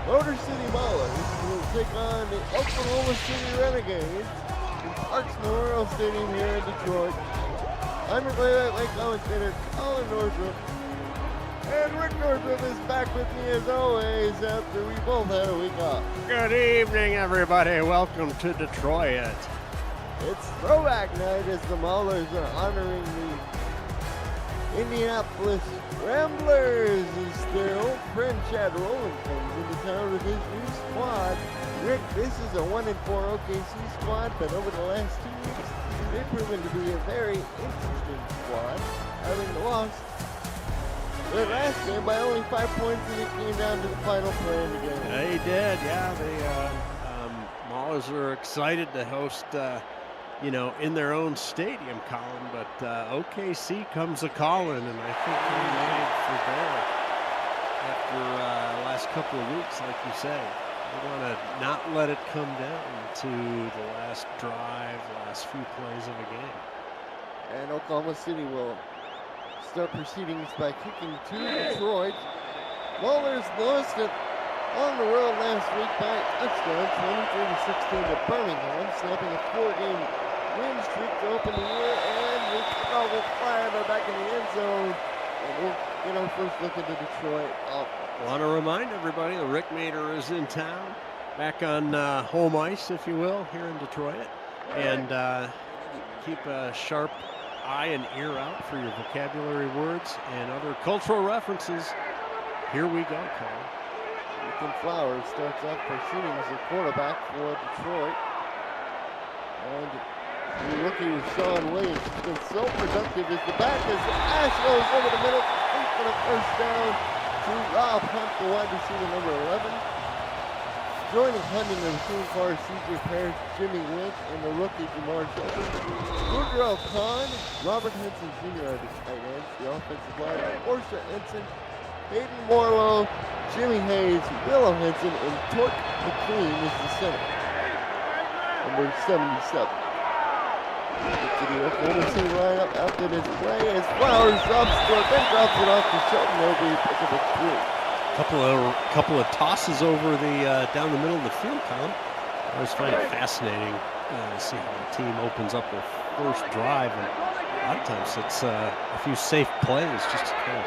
Motor City Maulers will take on the Oklahoma City Renegades in Parks Memorial Stadium here in Detroit. I'm your play-by-play commentator, Colin Northrup. And Rick Northrup is back with me as always after we both had a week off. Good evening, everybody. Welcome to Detroit. It's throwback night as the Maulers are honoring the Indianapolis Ramblers as their old friend Chad Rowland comes into town with his new squad. Rick, this is a 1-4 OKC squad, but over the last 2 weeks, they've proven to be a very interesting squad, having lost their last game by only 5 points, and it came down to the final play of the game. They did, yeah. The Maulers are excited to host, in their own stadium, Colin, but OKC comes a-calling, and I think they made for bear after last couple of weeks, like you say. They want to not let it come down to the last drive, last few plays of a game. And Oklahoma City will start proceedings by kicking to Detroit. Maulers lost it on the road last week by a touchdown, 23-16 to Birmingham, snapping a 4-game win streak to open the year, and the kickoff will fly. They're back in the end zone, and we'll get our first look at the Detroit offense. Want to remind everybody, the Rick Mater is in town, back on home ice, if you will, here in Detroit, and keep a sharp eye and ear out for your vocabulary words and other cultural references. Here we go, Colin. Ethan Flowers starts off proceedings as a quarterback for Detroit. And the rookie Sean Williams has been so productive as the back as Ash goes over the middle, complete for the first down to Rob Hunt, the wide receiver number 11. Joining Hunt in the receiving car, C.J. Parrish, Jimmy Wint, and the rookie Jamar Shepherd. Woodrow Kahn, Robert Henson Jr. are the tight ends. The offensive line, Portia Henson, Hayden Morlow, Jimmy Hayes, Willow Henson, and Torque McLean is the center. Number 77. To the Oklahoma City lineup after this play as Flowers drops it off to Shelton Obi, pick up a 3. Couple of tosses over the down the middle of the field, Colin. I always find it fascinating to see how the team opens up their first drive, and a lot of times it's a few safe plays just to kind of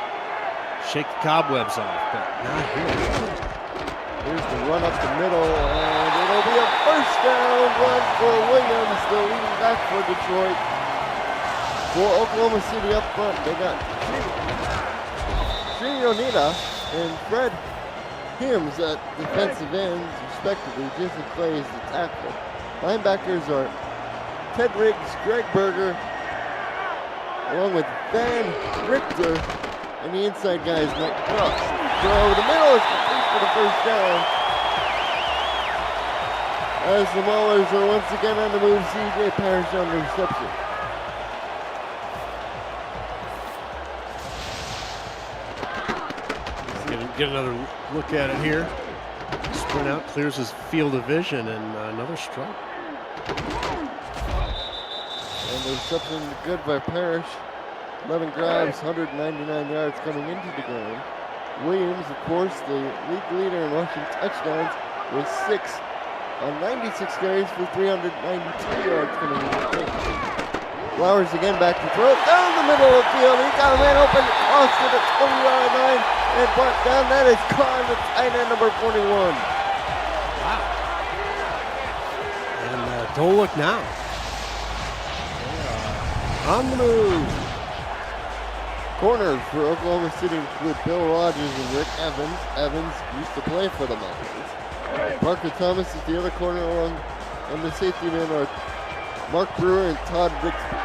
shake the cobwebs off, but not here. Here's the run up the middle, and it'll be a first down run for Williams, the leading back for Detroit. For Oklahoma City up front, they got Jimmy Onita and Fred Hims at defensive ends, respectively. Jason Clay is the tackle. Linebackers are Ted Riggs, Greg Berger, along with Van Richter, and the inside guy is Mike Cross. Throw over the middle is complete for the first down. As the Maulers are once again on the move, C.J. Parrish on the reception. Get another look at it here. Sprint out, clears his field of vision, and another strike. And the reception good by Parrish. 11 grabs, 199 yards coming into the game. Williams, of course, the league leader in rushing touchdowns with 6 on 96 carries for 392 yards coming into the game. Flowers again back to throw down the middle of the field. He got a man open, crossed to the 20-yard line, and brought down. That is Kahn, the tight end number 41. Wow. And don't look now. On the move. Corners for Oklahoma City include Bill Rogers and Rick Evans. Evans used to play for the Maulers. Parker Thomas is the other corner along, and the safety men are Mark Brewer and Todd Bixby,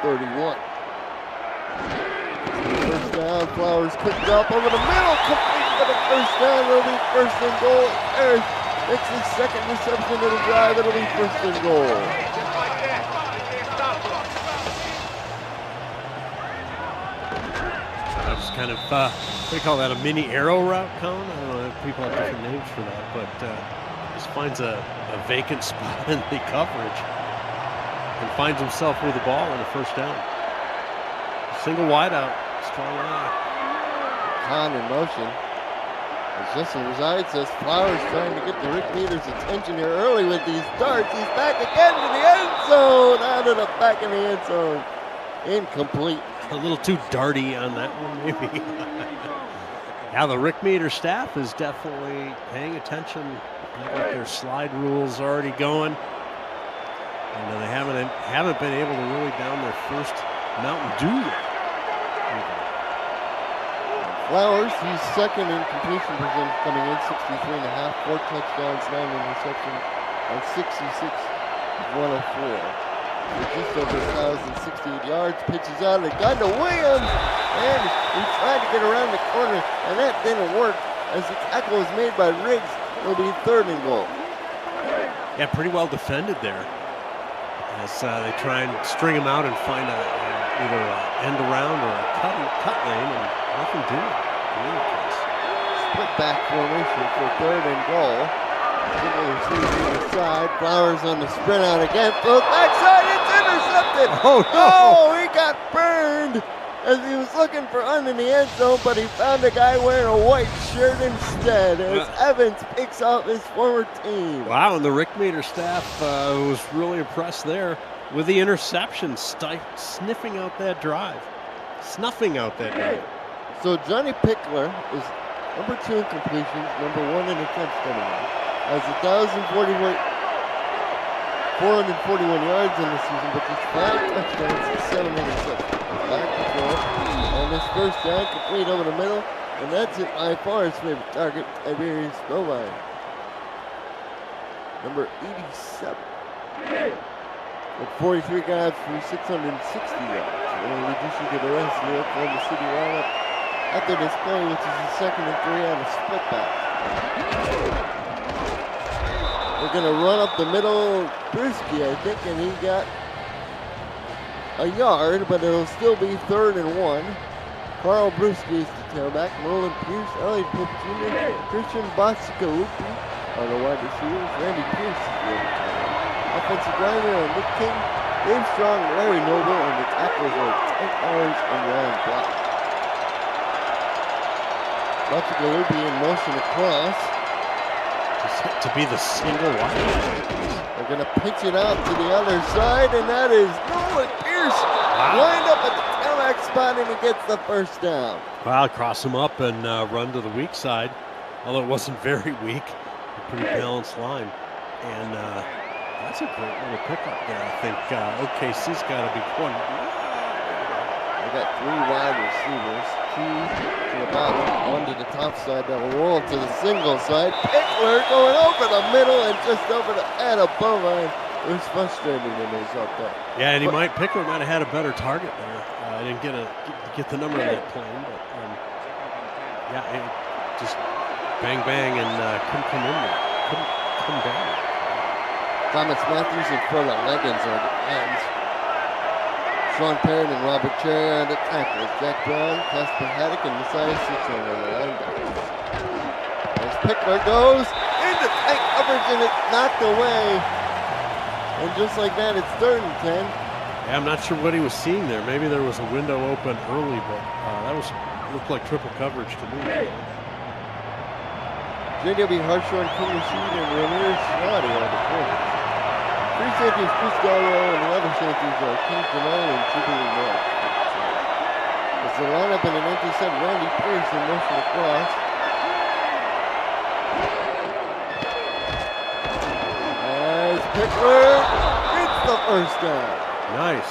31. First down, Flowers kicked up over the middle, complete for the first down. It'll be first and goal. Harris makes his second reception of the drive. It'll be first and goal. Kind of, what do you call that, a mini arrow route, Colin? I don't know, people have different names for that, but just finds a vacant spot in the coverage and finds himself with the ball on the first down. Single wideout, strong eye. Kahn in motion. As Justin resides, says Flowers trying to get the Rick Meter's attention here early with these darts. He's back again to the end zone. Out of the back of the end zone. Incomplete. A little too darty on that one, maybe. Now the Rick Meter staff is definitely paying attention. They've got their slide rules already going. And they haven't been able to really down their first Mountain Dew yet. Flowers, he's second in completion percentage coming in, 63.5, 4 touchdowns, 9 interceptions, on 66, 104. With just over 1,068 yards, pitches out and got to Williams, and he tried to get around the corner, and that didn't work as the tackle was made by Riggs. It'll be 3rd and goal. Yeah, pretty well defended there. As they try and string him out and find either an end around or a cut lane, and nothing doing. Split back formation for 3rd and goal. The side. Flowers on the sprint out again. Throws backside. It's intercepted. Oh no! Oh, he got burned as he was looking for under the end zone, but he found a guy wearing a white shirt instead. As Evans picks off his former team. Wow, and the Rick Meter staff was really impressed there with the interception, sniffing out that drive. Snuffing out that drive. So Johnny Pickler is number 2 in completions, number 1 in attempts coming in. Has 441 yards in the season, but just 5 touchdowns and 7 interceptions. Back to throw, and this first down complete over the middle, and that's it by far his favorite target, Tiberius Bovine. Number 87. With 43 guys for 660 yards. In addition to the rest of the Oklahoma City lineup after this play, which is the 2nd and 3 on a split back. They're going to run up the middle, Brewski, I think, and he got a yard, but it'll still be 3rd and 1. Carl Brewski is the tailback. Merlin Pierce, Elliot Pope Jr., Christian Boscalupi are the wide receivers. Randy Pierce is the other tailback. Offensive lineman are Nick King, Dave Strong, Larry Noble, and the tackles are Tank Owers and Ryan Black. Boscalupi in motion across. To be the single wide. They're going to pitch it out to the other side, and that is Nolan Pierce lined up at the tailback spot, and he gets the first down. Wow, cross him up and run to the weak side, although it wasn't very weak. A pretty balanced line. And that's a great little pickup there. I think OKC's got to be one. They got 3 wide receivers, 2 to the bottom, 1 to the top side. They'll roll to the single side. Pickler going over the middle and just over the head of Bovine. It was frustrating when he was up there. Yeah, and Pickler might have had a better target there. I didn't get the number of that plane, but yeah, it just bang bang and couldn't come in there. Couldn't come down. Thomas Matthews and Frola Leggins are the ends. Sean Perrin and Robert Cherry are the tackles. Jack Brown, Casper Haddock, and Messiah Citron are the linebackers. As Pickler goes into tight coverage and it's knocked away. And just like that, it's 3rd and 10. Yeah, I'm not sure what he was seeing there. Maybe there was a window open early, but that looked like triple coverage to me. J.W. Harshorn, King Rashid, and Ramirez Schnotty are the corners. 3 safeties, Chris Gallo, and the other safeties are King Jamal and Jubilee Moore. As they line up in an empty set, Randy Pierce in motion across. As Pickler gets the first down. Nice.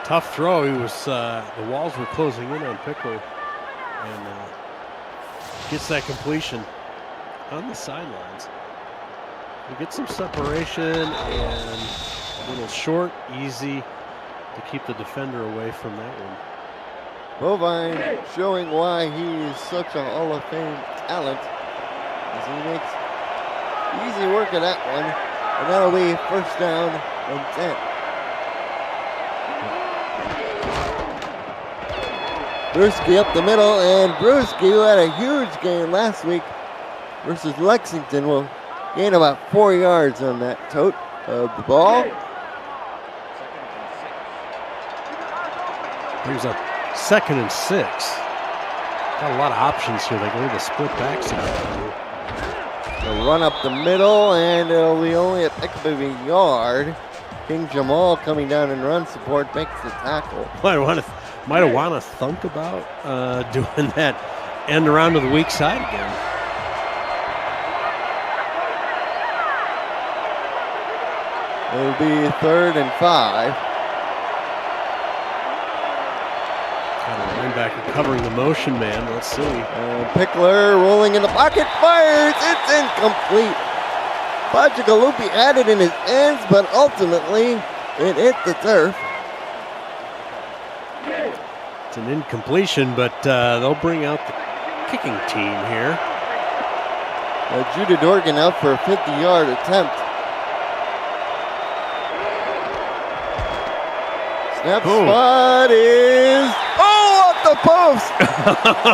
Tough throw. He was the walls were closing in on Pickler. And gets that completion on the sidelines. We get some separation and a little short, easy to keep the defender away from that one. Bovine showing why he is such a Hall of Fame talent as he makes easy work of that one. And that'll be first down and 10. Brewski up the middle, and Brewski, who had a huge game last week versus Lexington, will gain about 4 yards on that tote of the ball. Brings up 2nd and 6. Got a lot of options here. They go to the split backside. They'll run up the middle, and it'll be only a pick of a yard. King Jamal coming down and run support makes the tackle. Might have want to think about doing that end around to the weak side again. It'll be 3rd and 5. Got a linebacker covering the motion man. Let's see. And Pickler rolling in the pocket, fires. It's incomplete. Bacigalupi had it in his hands, but ultimately it hit the turf. It's an incompletion, but they'll bring out the kicking team here. Judah Dorgan out for a 50-yard attempt. Snap spot is off the post.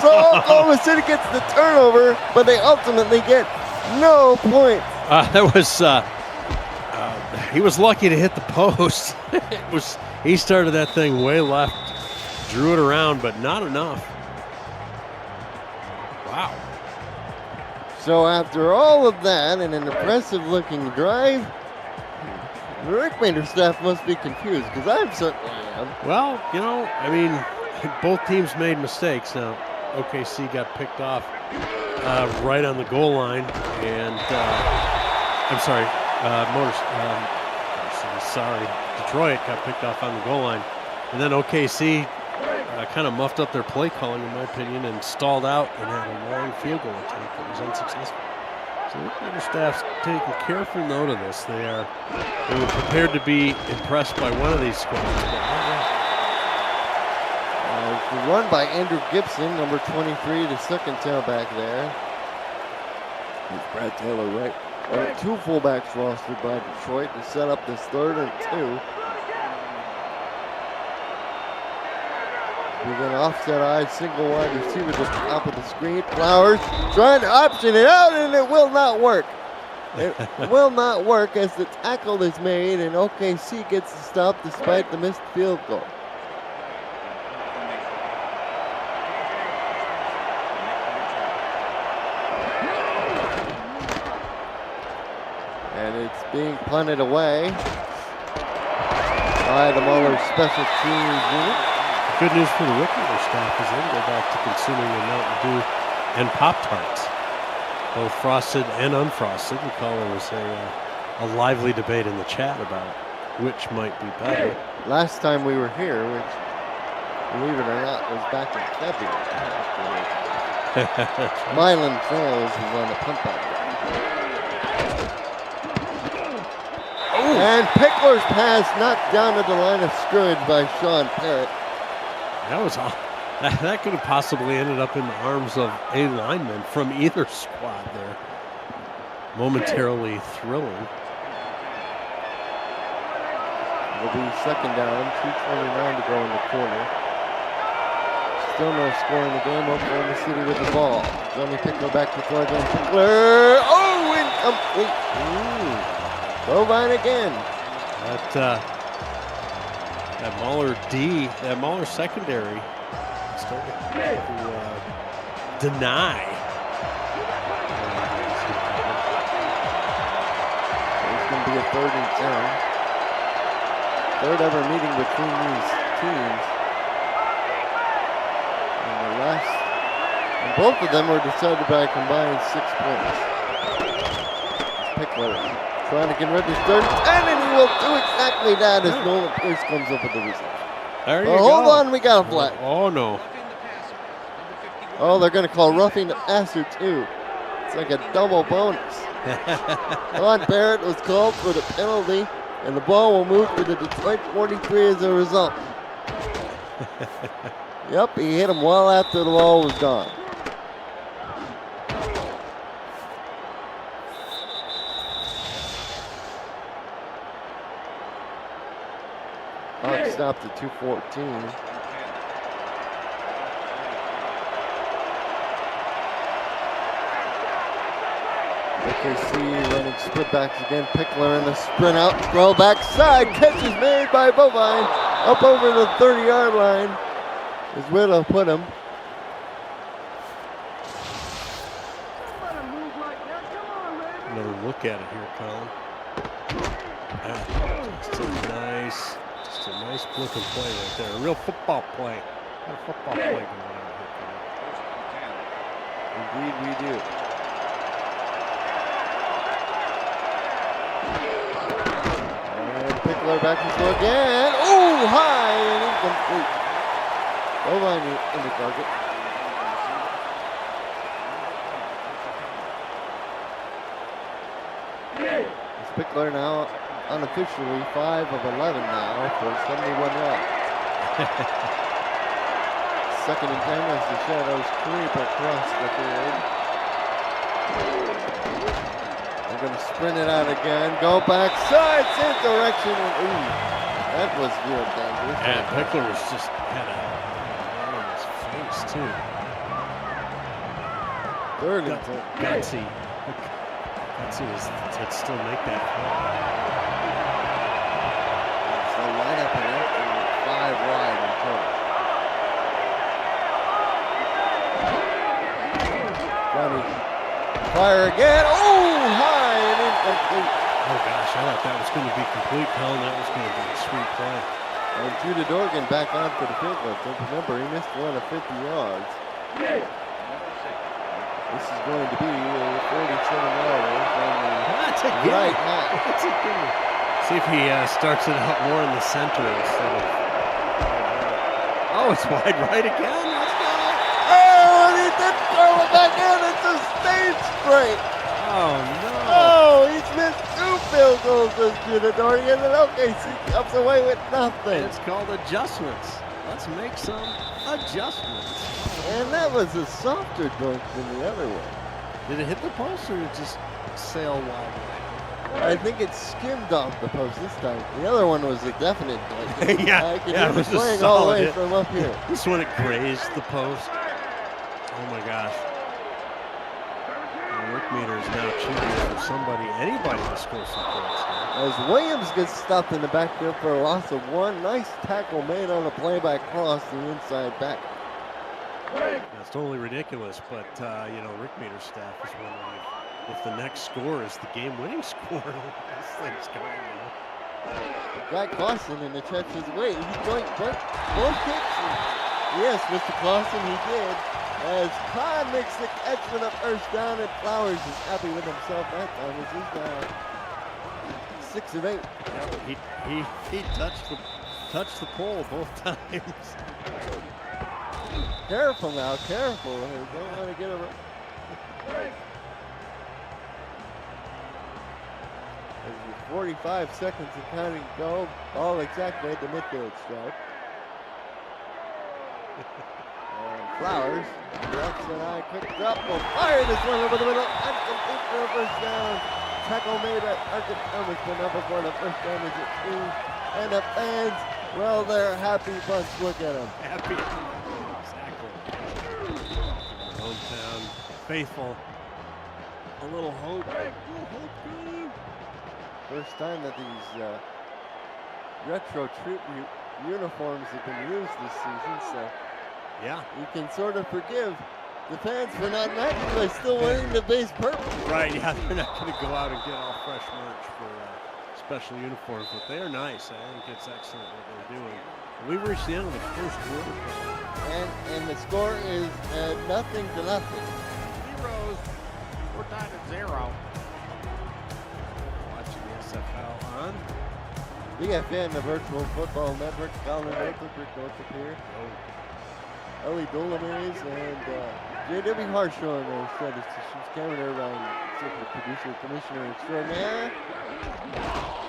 So Oklahoma City gets the turnover, but they ultimately get no points. That was he was lucky to hit the post. He started that thing way left, drew it around, but not enough. Wow. So after all of that and an impressive-looking drive, the Rick Mander staff must be confused, because I certainly am. Well, you know, I mean, both teams made mistakes. Now, OKC got picked off right on the goal line, and I'm sorry, Detroit got picked off on the goal line, and then OKC kind of muffed up their play calling, in my opinion, and stalled out and had a long field goal attempt that was unsuccessful. So the staff's taking careful note of this. They were prepared to be impressed by one of these squads. Run by Andrew Gibson, number 23, the second tailback there. Here's Brad Taylor right. 2 fullbacks rostered by Detroit to set up this 3rd and 2. With an offset eye, single wide receiver at the top of the screen. Flowers trying to option it out, and it will not work. It will not work as the tackle is made, and OKC gets the stop despite the missed field goal. And it's being punted away by the Maulers special teams unit. Good news for the Rick Mander staff is they can go back to consuming the Mountain Dew and Pop-Tarts, both frosted and unfrosted. We call there was a lively debate in the chat about which might be better. Last time we were here, which, believe it or not, was back in February. Mylan Trails was on the punt back. And Pickler's pass knocked down at the line of scrimmage by Sean Parrott. That could have possibly ended up in the arms of a lineman from either squad there. Momentarily thrilling. It'll be 2nd down, 2:29 to go in the quarter. Still no score in the game. Oklahoma City with the ball. Johnny Pickler back to throw again. Pickler, incomplete. Bovine again. That Mauler secondary started to deny. It's going to be a 3rd and 10. 3rd ever meeting between these teams. And both of them were decided by a combined 6 points. Pickler trying to get rid of his 3rd and 10, and he will do exactly that as Nolan Pierce comes up with the receiver. There you go. Hold on, we got a flag. Oh, no. Oh, they're going to call roughing the passer, too. It's like a double bonus. Sean Barrett was called for the penalty, and the ball will move to the Detroit 43 as a result. Yep, he hit him well after the ball was gone. Clock stopped at 2:14. OKC running split backs again. Pickler in the sprint out, throw backside. Catch is made by Bovine. Up over the 30-yard line is where they'll put him. look at it here, Colin. Just a nice flick and play right there. A real football play. Got a football play going on here, Colin. Indeed, we do. And Pickler back to throw again. Oh, high and incomplete. Goal line in the target. Pickler now unofficially 5 of 11 now for 71 yards. Second and 10 as the Shadows creep across the field. They're going to sprint it out again. Go backside, same direction. Ooh, that was real dangerous. And Pickler was just had a on his face too. Third and 10. Gutsy. Let's see, to still make that play. So line up and after 5 wide in total. Johnny, fire again. Oh, high and incomplete. Oh gosh, I thought that was going to be complete, Colin. That was going to be a sweet play. And Judah Dorgan back on for the field goal. Don't remember, he missed one of 50 yards. This is going to be a 47-yarder from the right half. That's a good one. See if he starts it out more in the center instead of. Oh, it's wide right again. Let's go. Oh, and he did throw it back in. It's a stage straight. Oh, no. Oh, he's missed 2 field goals this Judah Dorgan, and OKC comes away with nothing. It's called adjustments. Let's make some adjustments. And that was a softer dunk than the other one. Did it hit the post or did it just sail wide right? I think it skimmed off the post this time. The other one was a definite dunk. Yeah, it was playing a all the way solid hit. from up here. This one, it grazed the post. Oh my gosh. The work meter is now choosing for anybody to score some points. As Williams gets stopped in the backfield for a loss of 1. Nice tackle made on a play by Cross, the inside back. It's totally ridiculous, but Rick Meter's staff is wondering if the next score is the game-winning score. This thing's going. Got Clausen in the trenches. Wait, he joined both kicks. Yes, Mr. Clausen, he did. As Khan makes the catch for the first down, and Flowers is happy with himself that time. As he's now 6 of 8. Yeah, he touched the pole both times. Careful now, careful. You don't want to get a. As 45 seconds and counting go, all exactly at the midfield stripe. And Flowers, left side, quick drop, will fire this one over the middle, and complete for a first down. Tackle made at Arkin Thomas, the number 4, the first down is at 2. And the fans, well, they're happy bunch. Look at them. Happy. Hometown faithful. A little hope. First time that these retro tribute uniforms have been used this season, so yeah, you can sort of forgive the fans for not matching by still wearing the base purple. Right, yeah, they're not going to go out and get all fresh merch for special uniforms, but they are nice. I think it's excellent what they're doing. We've reached the end of the first quarter. And the score is 0-0. Heroes, we're tied at 0. Watching the SFL on BFN, the Virtual Football Network. Colin Northup, Rick Northup here. Ellie Dolomiz and J.W. Harshorn, our statisticians. Cameron Irvine, producer, commissioner extraordinaire.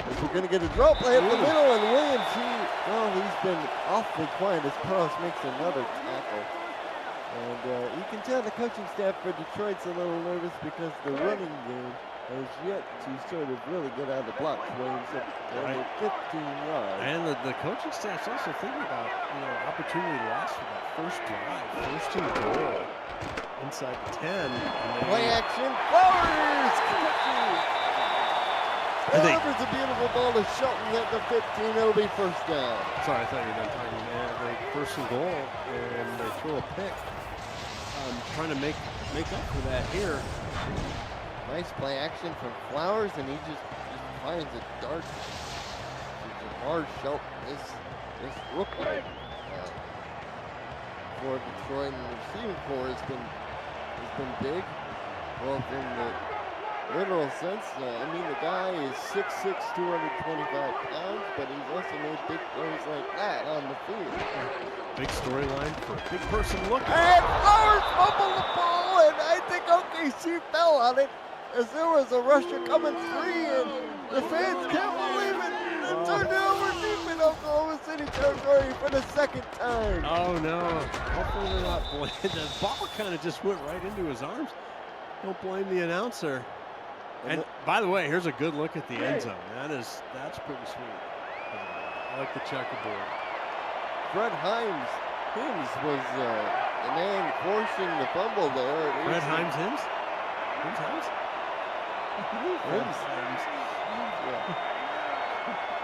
As we're going to get a draw play up the middle, and Williams, he's been awfully quiet as Cross makes another tackle. And you can tell the coaching staff for Detroit's a little nervous because the running game has yet to sort of really get out of the blocks. Williams at only 15 yards. And the coaching staff's also thinking about, opportunity lost for that first drive, first and goal inside the 10. Play action, Flowers! Delivers a beautiful ball to Shelton at the 15. It'll be first down. Sorry, I thought you were done talking. They first and goal, and they throw a pick. Trying to make up for that here. Nice play action from Flowers, and he just finds a dart. Jamar Shelton, this rookie for Detroit, and the receiving core has been big. Well, in the literal sense, I mean, the guy is 6'6", 225 pounds, but he's also made big plays like that on the field. Big storyline for a big person looking. And Flowers fumbled the ball, and I think OKC fell on it as there was a rusher coming free, and the fans can't believe it. It turned it over deep in Oklahoma City territory for the second time. Oh no! Hopefully they're not blaming. The ball kind of just went right into his arms. Don't blame the announcer. And by the way, here's a good look at the end zone. That's pretty sweet. I like the checkerboard. Fred Himes was the man forcing the fumble there. Fred Himes? Yeah.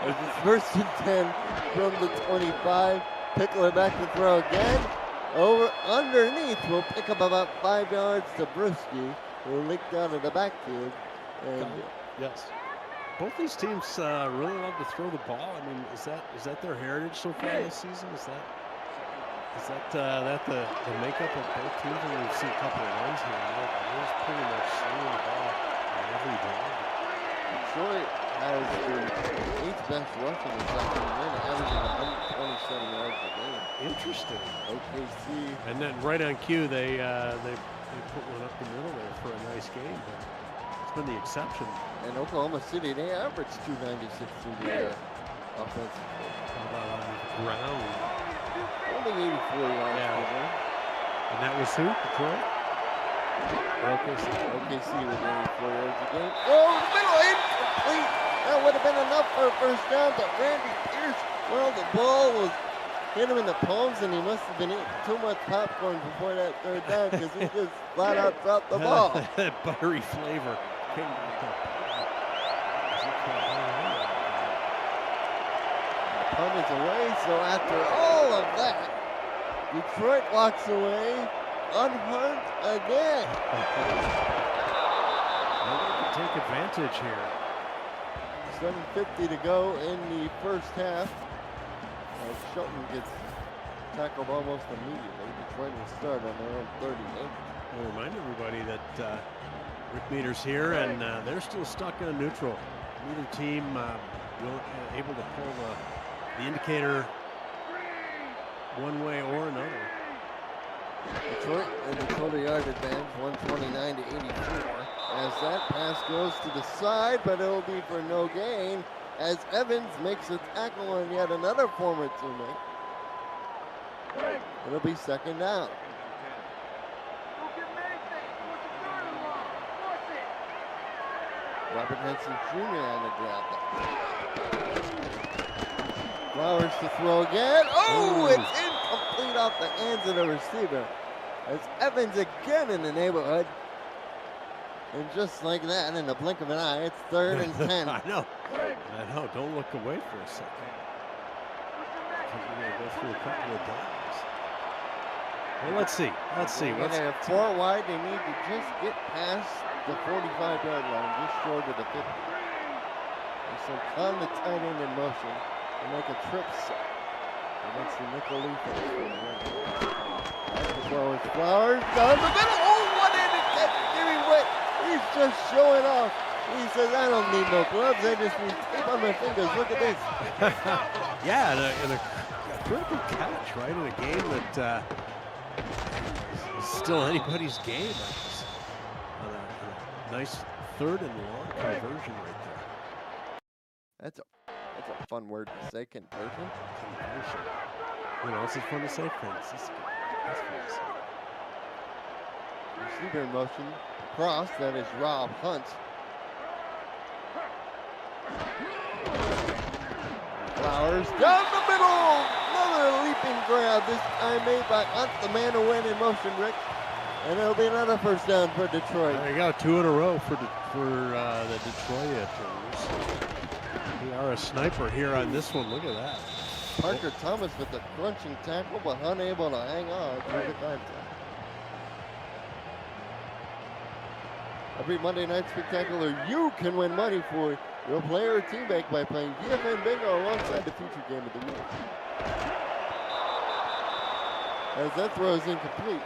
It's first and 10 from the 25. Pickler back to throw again. Over underneath will pick up about 5 yards to Brewski, who leaked out of the backfield. And yes. Both these teams really love to throw the ball. I mean, is that their heritage so far this season? Is that the makeup of both teams? And we've seen a couple of runs here. It's pretty much slinging the ball every drive. Detroit has the 8th best rush in the second win, averaging 127 yards a game. Interesting. OKC. And then right on cue, they put one up the middle there for a nice game. But it's been the exception. And Oklahoma City, they averaged 296 through the offensive. How about on the ground? Only 84 yards. Yeah. And that was who? Detroit? OKC with 84 yards a game. Oh, the middle, incomplete. That would have been enough for a first down, but Randy Pierce, well, the ball was hit him in the palms, and he must have been eating too much popcorn before that third down because he just flat out dropped the ball. That buttery flavor came back up. The punt is away, so after all of that, Detroit walks away unharmed again. They're going to take advantage here. 7:50 to go in the first half. Shelton gets tackled almost immediately. Detroit will start on their own 38. I'll remind everybody that Rick Meter's here, and they're still stuck on neutral. Neither team able to pull the indicator one way or another. Detroit in the total-yard advantage, 129 to 84. As that pass goes to the side, but it'll be for no gain, as Evans makes a tackle on yet another former teammate. It'll be second down. Robert Henson Jr. on the grab. Flowers to throw again. Oh, it's incomplete off the hands of the receiver. As Evans again in the neighborhood. And just like that, in the blink of an eye, it's 3rd and 10. I know. Don't look away for a second. Because we're going to go through a couple of downs. Well, let's see. When they're 4 wide, they need to just get past the 45-yard line, just short of the 50. And so calm the tight end in motion and make a trip set against the nickel defense. As well as Flowers down the middle. Oh, one-handed catch, Jimmy Witt. He's just showing off. He says, I don't need no gloves. I just need tape on my fingers. Look at this. Yeah, and a critical catch, right, in a game that is still anybody's game. On a nice 3rd and long conversion right there. That's a fun word to say, conversion. Conversion. You know, it's just fun to say, friends. That's fun to say. Receiver in motion. Cross, that is Rob Hunt. Flowers down the middle. Another leaping grab, this time made by Hunt, the man who went in motion, Rick. And it'll be another first down for Detroit. There you go, 2 in a row for the Detroiters. We are a sniper here on this one. Look at that. Parker Thomas with the crunching tackle, but unable to hang on through the contact. Every Monday Night Spectacular, you can win money for your player or team bank by playing DFN Bingo alongside the featured game of the week. As that throw is incomplete,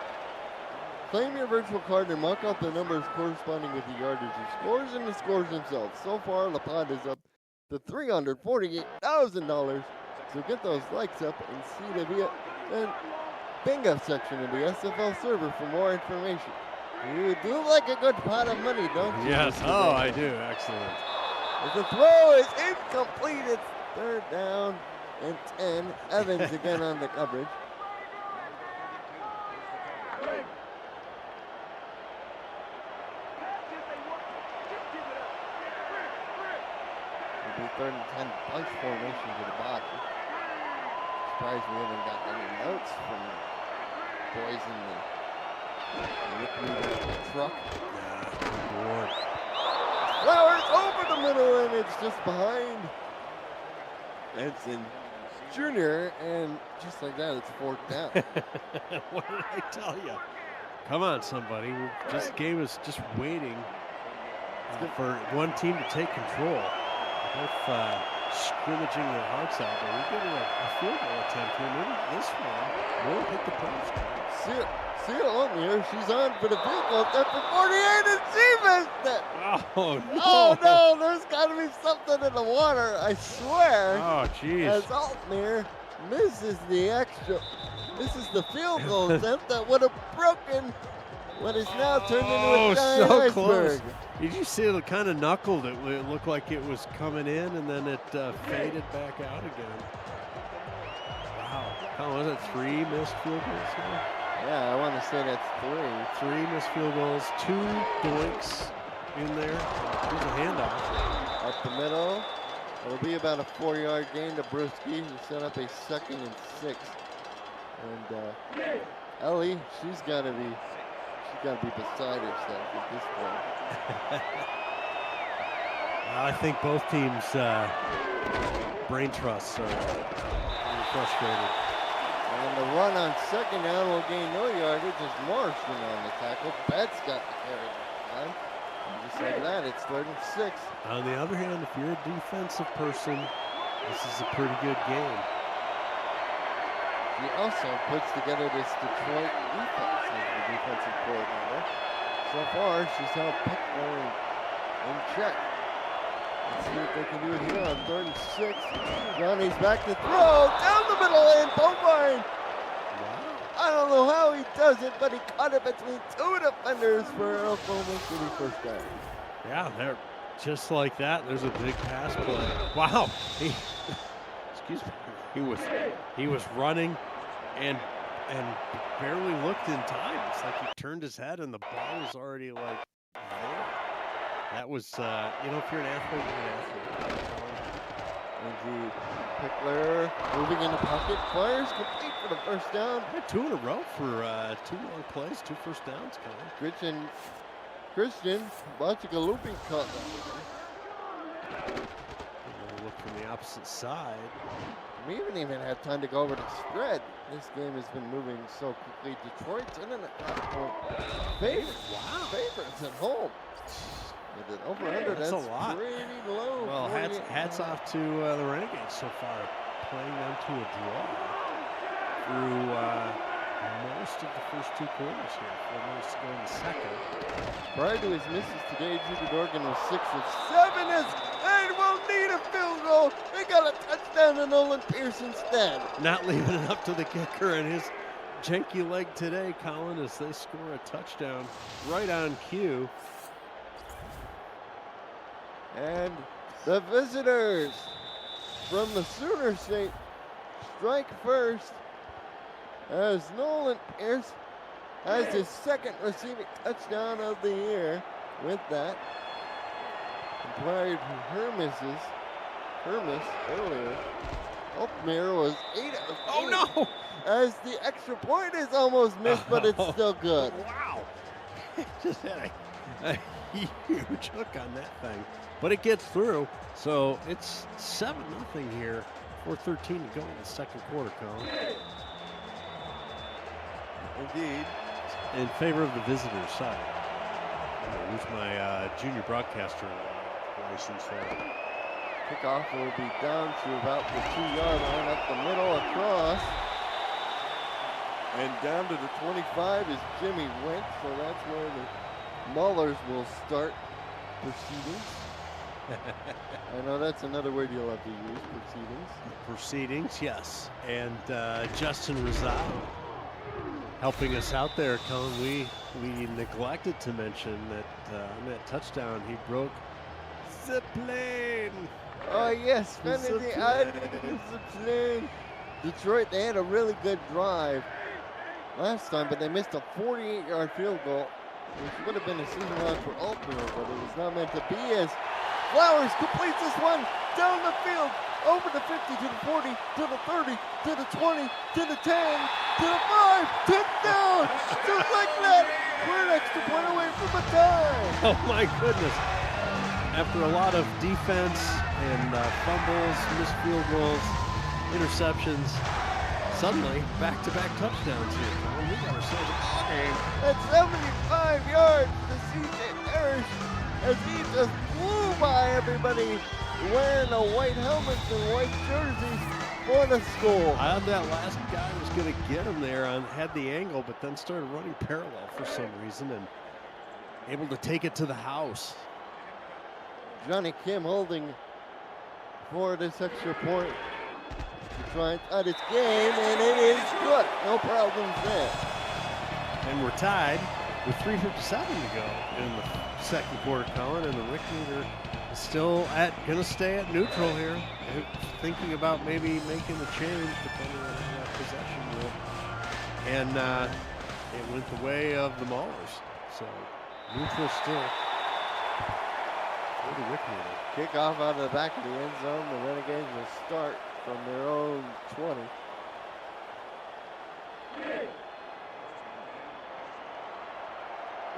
claim your virtual card and mark out the numbers corresponding with the yardage of scores and the scores themselves. So far, the pot is up to $348,000. So get those likes up and see the bingo section of the SFL server for more information. You do like a good pot of money, don't you? Yes. Oh, I do. Excellent. As the throw is incomplete, it's third down and 10. Evans again on the coverage. It'll be third and 10 bunch formation to the bottom. Surprised we haven't got any notes from boys in the truck. Lord. Flowers over the middle, and it's just behind Edson Jr., and just like that, it's fourth down. What did I tell you? Come on, somebody. This game is just waiting for one team to take control. Both scrimmaging their hearts out, but we're getting a field goal attempt here. Maybe this one will hit the post. See it on here. She's on for the field goal attempt for 48, and she missed it. Oh, no. Oh, no. There's got to be something in the water, I swear. Oh, jeez. As Altmere misses the extra. This is the field goal attempt that would have broken what is now turned into a giant so iceberg. close. Did you see it kind of knuckled? It looked like it was coming in, and then it faded back out again. Wow. How was it? 3 missed field goals here? Yeah, I want to say that's 3. 3 missed field goals, 2 doinks in there. Here's a handoff. Up the middle. It'll be about a 4-yard gain to Brewski, who set up a 2nd and 6. And Ellie, she's got to be beside herself at this point. I think both teams' brain trusts are frustrated. And the run on 2nd down will gain no yardage as Morrison on the tackle. Betts got the carry time. And just like that, it's 3rd and 6. On the other hand, if you're a defensive person, this is a pretty good game. She also puts together this Detroit defense as the defensive coordinator. So far, she's held Pickler in check. Let's see what they can do here on 3rd and 6. Johnny's back to throw down the middle lane, Bovine. I don't know how he does it, but he caught it between 2 defenders for Oklahoma City first down. Yeah, they're just like that. There's a big pass play. Wow, excuse me. He was running and barely looked in time. It's like he turned his head and the ball was already like there. That was, if you're an athlete, you're an athlete. Indeed. Pickler moving in the pocket, fires complete for the first down. 2 in a row for 2 long plays, 2 first downs coming. Christian looping caught that. Look from the opposite side. We haven't even had time to go over the spread. This game has been moving so quickly. Detroit's in and out. Favorites at home. With an over-under, that's a lot. Pretty low. Well, hats off to the Renegades so far, playing them to a draw through most of the first 2 quarters here. 4 minutes to go in the second. Prior to his misses today, Judah Dorgan was 6 of 7 and will need a field goal. They got a touchdown to Nolan Pierce instead. Not leaving it up to the kicker and his janky leg today, Colin, as they score a touchdown right on cue. And the visitors from the Sooner State strike first as Nolan Pierce has his 2nd receiving touchdown of the year with that. Prior to her miss earlier, Altmere was 8 of 8. Oh no! As the extra point is almost missed, but it's still good. Wow! Just had a huge hook on that thing. But it gets through, so it's 7-0 here. 4:13 to go in the second quarter, Colin. Indeed. In favor of the visitors' side. gonna lose my junior broadcaster license there. Kickoff will be down to about the 2-yard line, up the middle, across. And down to the 25 is Jimmy Wentz, so that's where the Maulers will start proceedings. I know that's another word you'll have to use, proceedings. Proceedings, yes. And Justin Rizal helping us out there, Colin. We neglected to mention that on that touchdown he broke the plane. Oh yes, spending the plane. Detroit, they had a really good drive last time, but they missed a 48-yard field goal, which would have been a season long for Altmore, but it was not meant to be, as Flowers completes this one down the field, over the 50, to the 40, to the 30, to the 20, to the 10, to the 5, touchdown! Just like that, we're an extra point away from a tie. Oh my goodness. After a lot of defense and fumbles, missed field goals, interceptions, suddenly back-to-back touchdowns here. We got ourselves a ball game. At 75 yards to C.J. Parrish, as he just flew by everybody wearing the white helmets and white jerseys for the score. I thought that last guy was going to get him there, had the angle, but then started running parallel for some reason and able to take it to the house. Johnny Kim holding for this extra point to try and tie this game, and it is good. No problems there. And we're tied with 3:57 to go in the second quarter, Colin, and the Rick meter is still going to stay at neutral here. Thinking about maybe making the change depending on that possession rule. And it went the way of the Maulers. So neutral still. The Rick meter. Kickoff out of the back of the end zone. The Renegades will start from their own 20.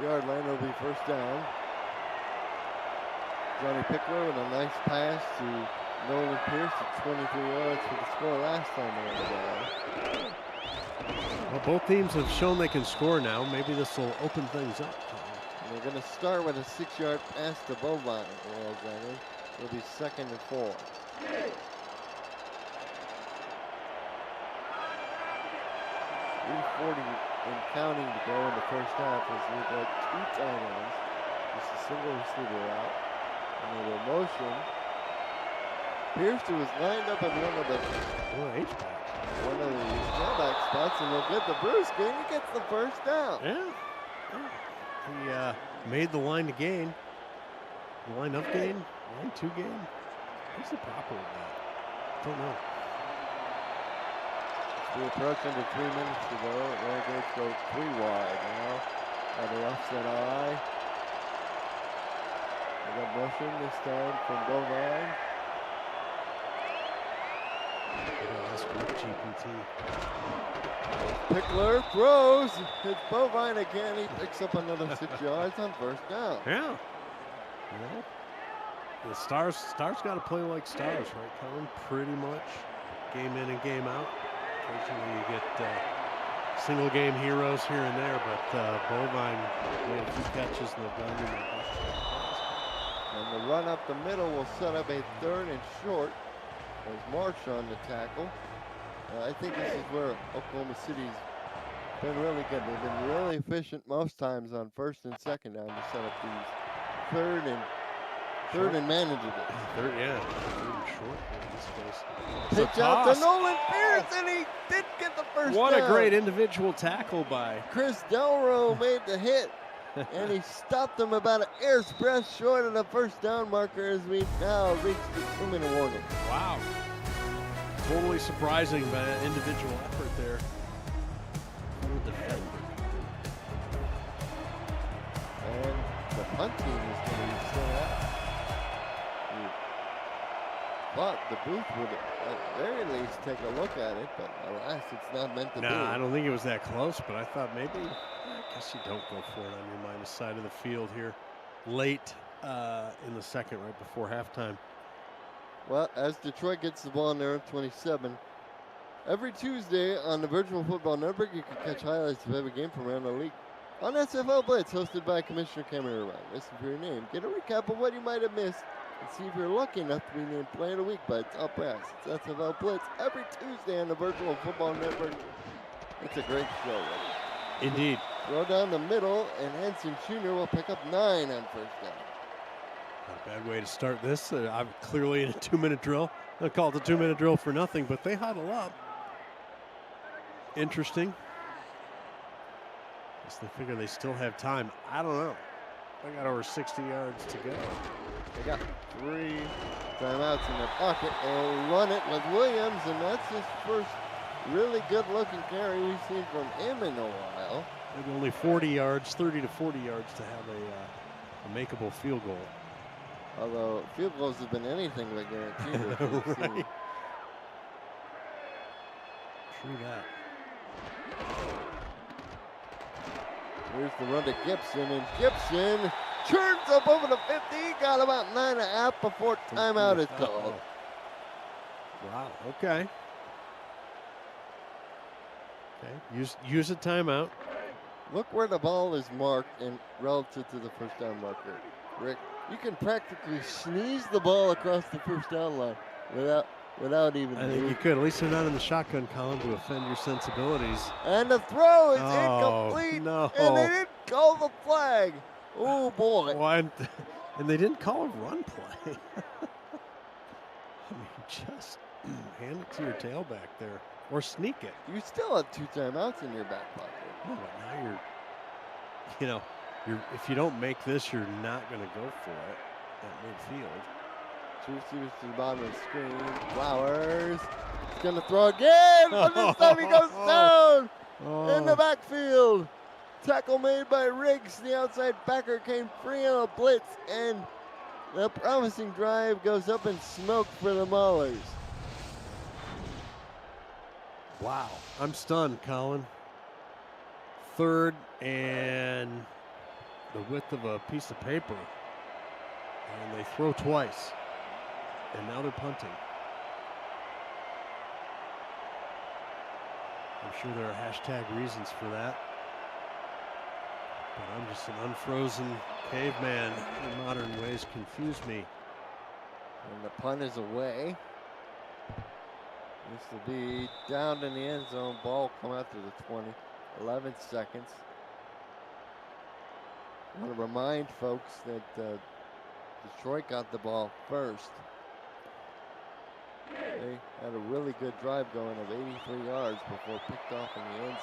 Yard line will be first down. Johnny Pickler with a nice pass to Nolan Pierce at 23 yards for the score last time around. Well, both teams have shown they can score now. Maybe this will open things up. And they're going to start with a 6-yard pass to Bovine. It'll be 2nd and 4. 3:40 and counting to go in the first half as we've got 2 tight ends. Just a single receiver out. And a little motion. Pierce was lined up in one of the tailback spots, and we'll get the Brewski, and he gets the first down. Yeah. He made the line to gain. The line up gain? Line to gain? What's the proper of that? Don't know. We approach under 3 minutes to go. Renegades go 3 wide now. On the offset eye. We got motion this time from Bovine. GPT. Pickler throws. It's Bovine again. He picks up another 6 yards on first down. Yeah. Well, the Stars got to play like Stars, right, Colin? Pretty much. Game in and game out. Occasionally you get single game heroes here and there, but Bovine made a few catches in the gun. And the run up the middle will set up a 3rd and short as Marsh on the tackle. I think this is where Oklahoma City's been really good. They've been really efficient most times on 1st and 2nd down to set up these 3rd and manageable. 3rd and short in this case. Pitch out to Nolan Pierce, and he did get the first down. What a great individual tackle by Chris Delro made the hit, and he stopped him about an air's breadth short of the first down marker as we now reach the 2-minute warning. Wow. Totally surprising by an individual effort there. And the punt team is going to be set up. But the booth would at very least take a look at it, but alas, it's not meant to be. I don't think it was that close, but I thought maybe, I guess you don't go for it on your minus side of the field here. Late in the second, right before halftime. Well, as Detroit gets the ball in their own 27, every Tuesday on the Virtual Football Network, you can catch highlights of every game from around the league. On SFL Blitz, hosted by Commissioner Cameron Ryan. Listen for your name. Get a recap of what you might have missed and see if you're lucky enough to be named Player of the Week by Top Brass. It's SFL Blitz every Tuesday on the Virtual Football Network. It's a great show. Right? Indeed. Throw down the middle, and Henson Jr. will pick up 9 on first down. Not a bad way to start this. I'm clearly in a 2-minute drill. I call it a 2-minute drill for nothing, but they huddle up. Interesting. Guess they figure they still have time. I don't know. They got over 60 yards to go. They got 3 timeouts in their pocket. They'll run it with Williams, and that's his first really good-looking carry we've seen from him in a while. Maybe only 40 yards, 30 to 40 yards to have a makeable field goal. Although field goals have been anything but guaranteed. Right. True that. Here's the run to Gibson, and Gibson churns up over the 50. He got about 9.5 before timeout is called. Wow, okay. Use a timeout. Look where the ball is marked and relative to the first down marker. Rick, you can practically sneeze the ball across the first down line without even. I think you could. At least they're not in the shotgun column to offend your sensibilities. And the throw is incomplete. No. And they didn't call the flag. Oh boy. And they didn't call a run play. I mean, just hand it to your tailback there. Or sneak it. You still have 2 timeouts in your back pocket. Oh, but now if you don't make this, you're not going to go for it at midfield. 2 receivers to the bottom of the screen. Flowers. He's going to throw again, but this time he goes down in the backfield. Tackle made by Riggs. The outside backer came free on a blitz, and the promising drive goes up in smoke for the Maulers. Wow. I'm stunned, Colin. 3rd and the width of a piece of paper. And they throw twice. And now they're punting. I'm sure there are hashtag reasons for that. But I'm just an unfrozen caveman in modern ways. Confuse me. And the punt is away. This will be down in the end zone. Ball come out to the 20. 11 seconds. I want to remind folks that Detroit got the ball first. They had a really good drive going of 83 yards before picked off in the end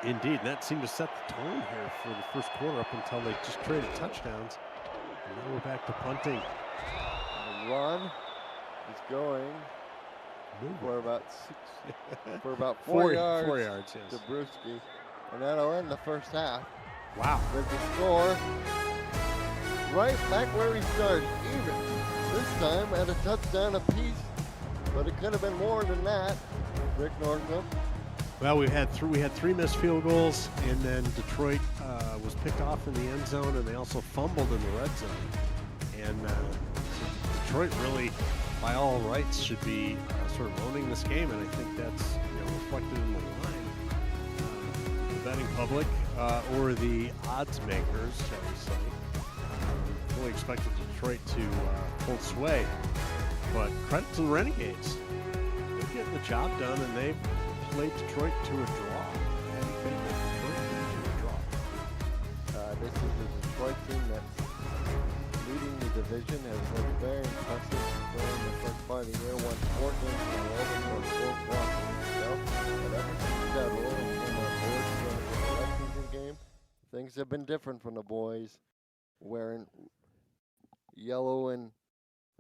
zone. Indeed, and that seemed to set the tone here for the first quarter up until they just traded touchdowns. And now we're back to punting. The run is going for about 4 yards. 4 yards, yes. To Brewski, and that'll end the first half. Wow. With the score right back where we started, even. This time at a touchdown apiece, but it could have been more than that. Rick Northam. Well, we had 3 missed field goals, and then Detroit was picked off in the end zone, and they also fumbled in the red zone. And so Detroit really, by all rights, should be sort of owning this game, and I think that's reflected in the line. The betting public or the odds makers, shall we say, fully expected Detroit to hold sway. But credit to the Renegades. They're getting the job done, and they've played Detroit to a draw. And Detroit to a draw. This is the Detroit team that's leading the division, has looked very impressive during the first part of the year. Won 4 games in a row before 4 losses. But ever since that role came on board during the regular season game, things have been different from the boys wearing yellow and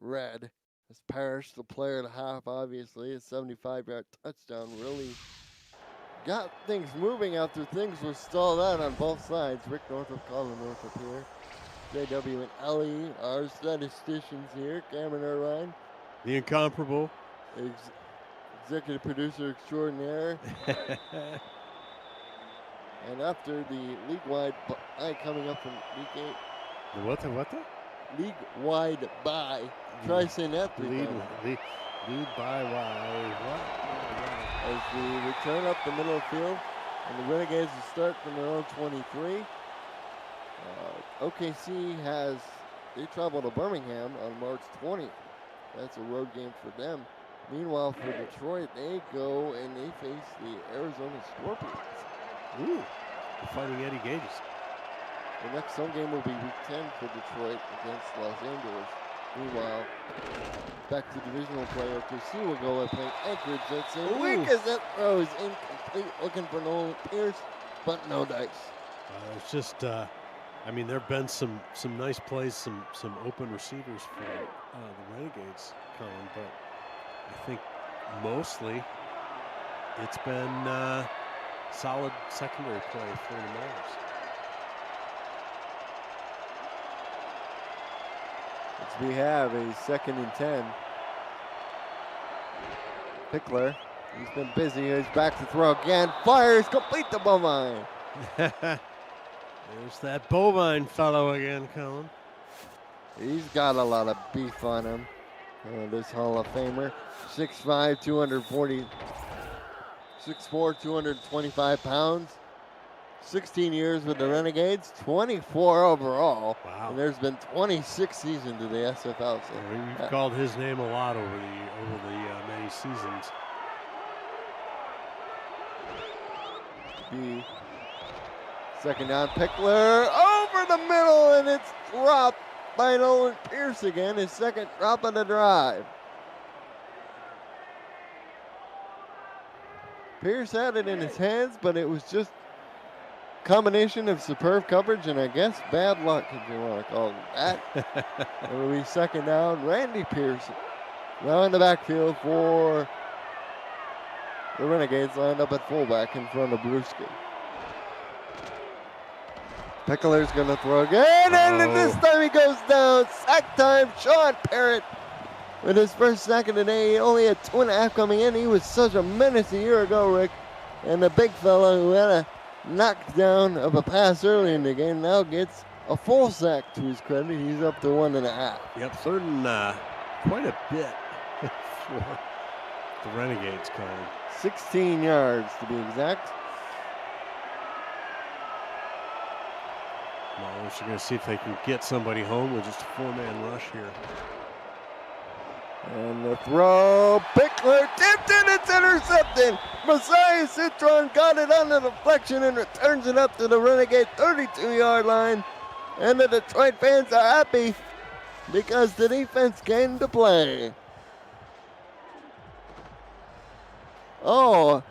red. As Parrish, the player of the half, obviously, a 75-yard touchdown really got things moving after things were stalled out on both sides. Rick Northup, Colin Northup here. JW and Ellie, our statisticians here. Cameron Irvine. The incomparable. Executive producer extraordinaire. And after the league-wide bye coming up from week 8. The what the? League-wide bye. Try saying that 3 times. Lead by what? as we return up the middle of the field. And the Renegades will start from their own 23. OKC they travel to Birmingham on March 20th. That's a road game for them. Meanwhile, for Detroit, they go and they face the Arizona Scorpions. Ooh, the Fighting Eddie Gages. The next home game will be week 10 for Detroit against Los Angeles. Meanwhile, back to divisional play. OKC will go and play Anchorage that same week as that throw is incomplete. Looking for Nolan Pierce, but no dice. It's just, I mean, there have been some nice plays, some open receivers for the Renegades, Colin, but I think mostly it's been solid secondary play for the Maulers. We have a 2nd and 10. Pickler, he's been busy. He's back to throw again. Fires, complete the bovine. There's that bovine fellow again, Colin. He's got a lot of beef on him. This Hall of Famer, 6'5", 240, 6'4", 225 pounds. 16 years with the Renegades, 24 overall. Wow. And there's been 26 seasons of the SFL. So we've called his name a lot over the many seasons. The 2nd down, Pickler over the middle, and it's dropped by Nolan Pierce again. His 2nd drop of the drive. Pierce had it in his hands, but it was just combination of superb coverage and I guess bad luck, if you want to call it that. It will be 2nd down. Randy Pearson now in the backfield for the Renegades, lined up at fullback in front of Brewski. Pickler's going to throw again, and this time he goes down. Sack time, Sean Parrott with his first sack of the day. He only had 2.5 coming in. He was such a menace a year ago, Rick. And the big fella who had a knockdown of a pass early in the game now gets a full sack to his credit. He's up to 1.5. Yep, 3rd and quite a bit for the Renegades, Colin. 16 yards to be exact. Maulers are going to see if they can get somebody home with just a 4-man rush here. And the throw, Pickler tipped it, it's intercepted. Messiah Citron got it on the deflection and returns it up to the Renegade 32-yard line. And the Detroit fans are happy because the defense came to play. Oh,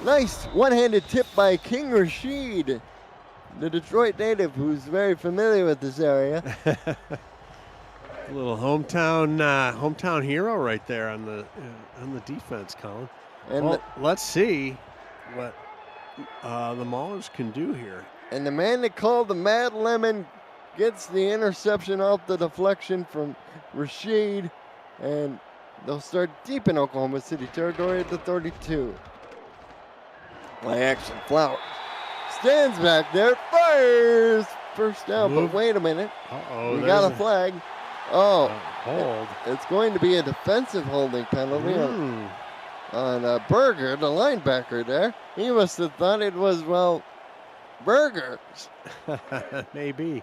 nice one-handed tip by King Rashid, the Detroit native who's very familiar with this area. A little hometown hero right there on the defense, Colin. And well, let's see what the Maulers can do here. And the man they call the Mad Lemon gets the interception off the deflection from Rashid, and they'll start deep in Oklahoma City territory at the 32. Play action, Flowers stands back there, fires, first down. But wait a minute, we got a flag. Hold. It's going to be a defensive holding penalty on Berger, the linebacker there. He must have thought it was, well, burgers. Maybe.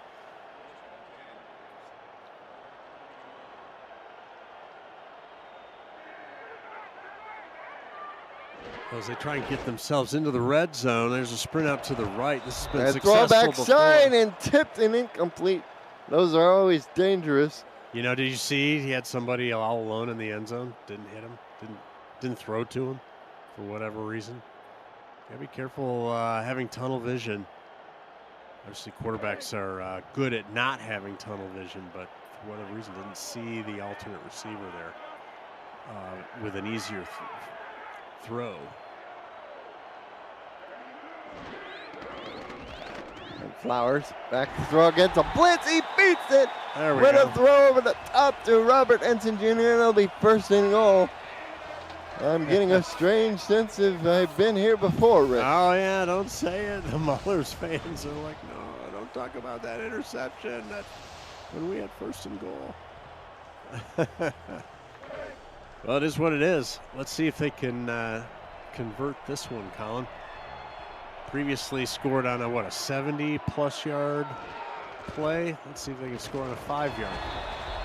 As they try and get themselves into the red zone, there's a sprint out to the right. This has been successful throwback before. Side and tipped and incomplete. Those are always dangerous. You know, did you see he had somebody all alone in the end zone? Didn't hit him. Didn't throw to him for whatever reason. Gotta be careful having tunnel vision. Obviously, quarterbacks are good at not having tunnel vision, but for whatever reason, didn't see the alternate receiver there with an easier throw. And Flowers back to throw against a blitz. He beats it. There we with go. A throw over the top to Robert Ensign Jr. And it'll be 1st and goal. I'm getting a strange sense of I've been here before, Rick. Oh, yeah, don't say it. The Maulers fans are like, no, don't talk about that interception. That's when we had 1st and goal. Well, it is what it is. Let's see if they can convert this one, Colin. Previously scored on a 70-plus yard play. Let's see if they can score on a 5-yard.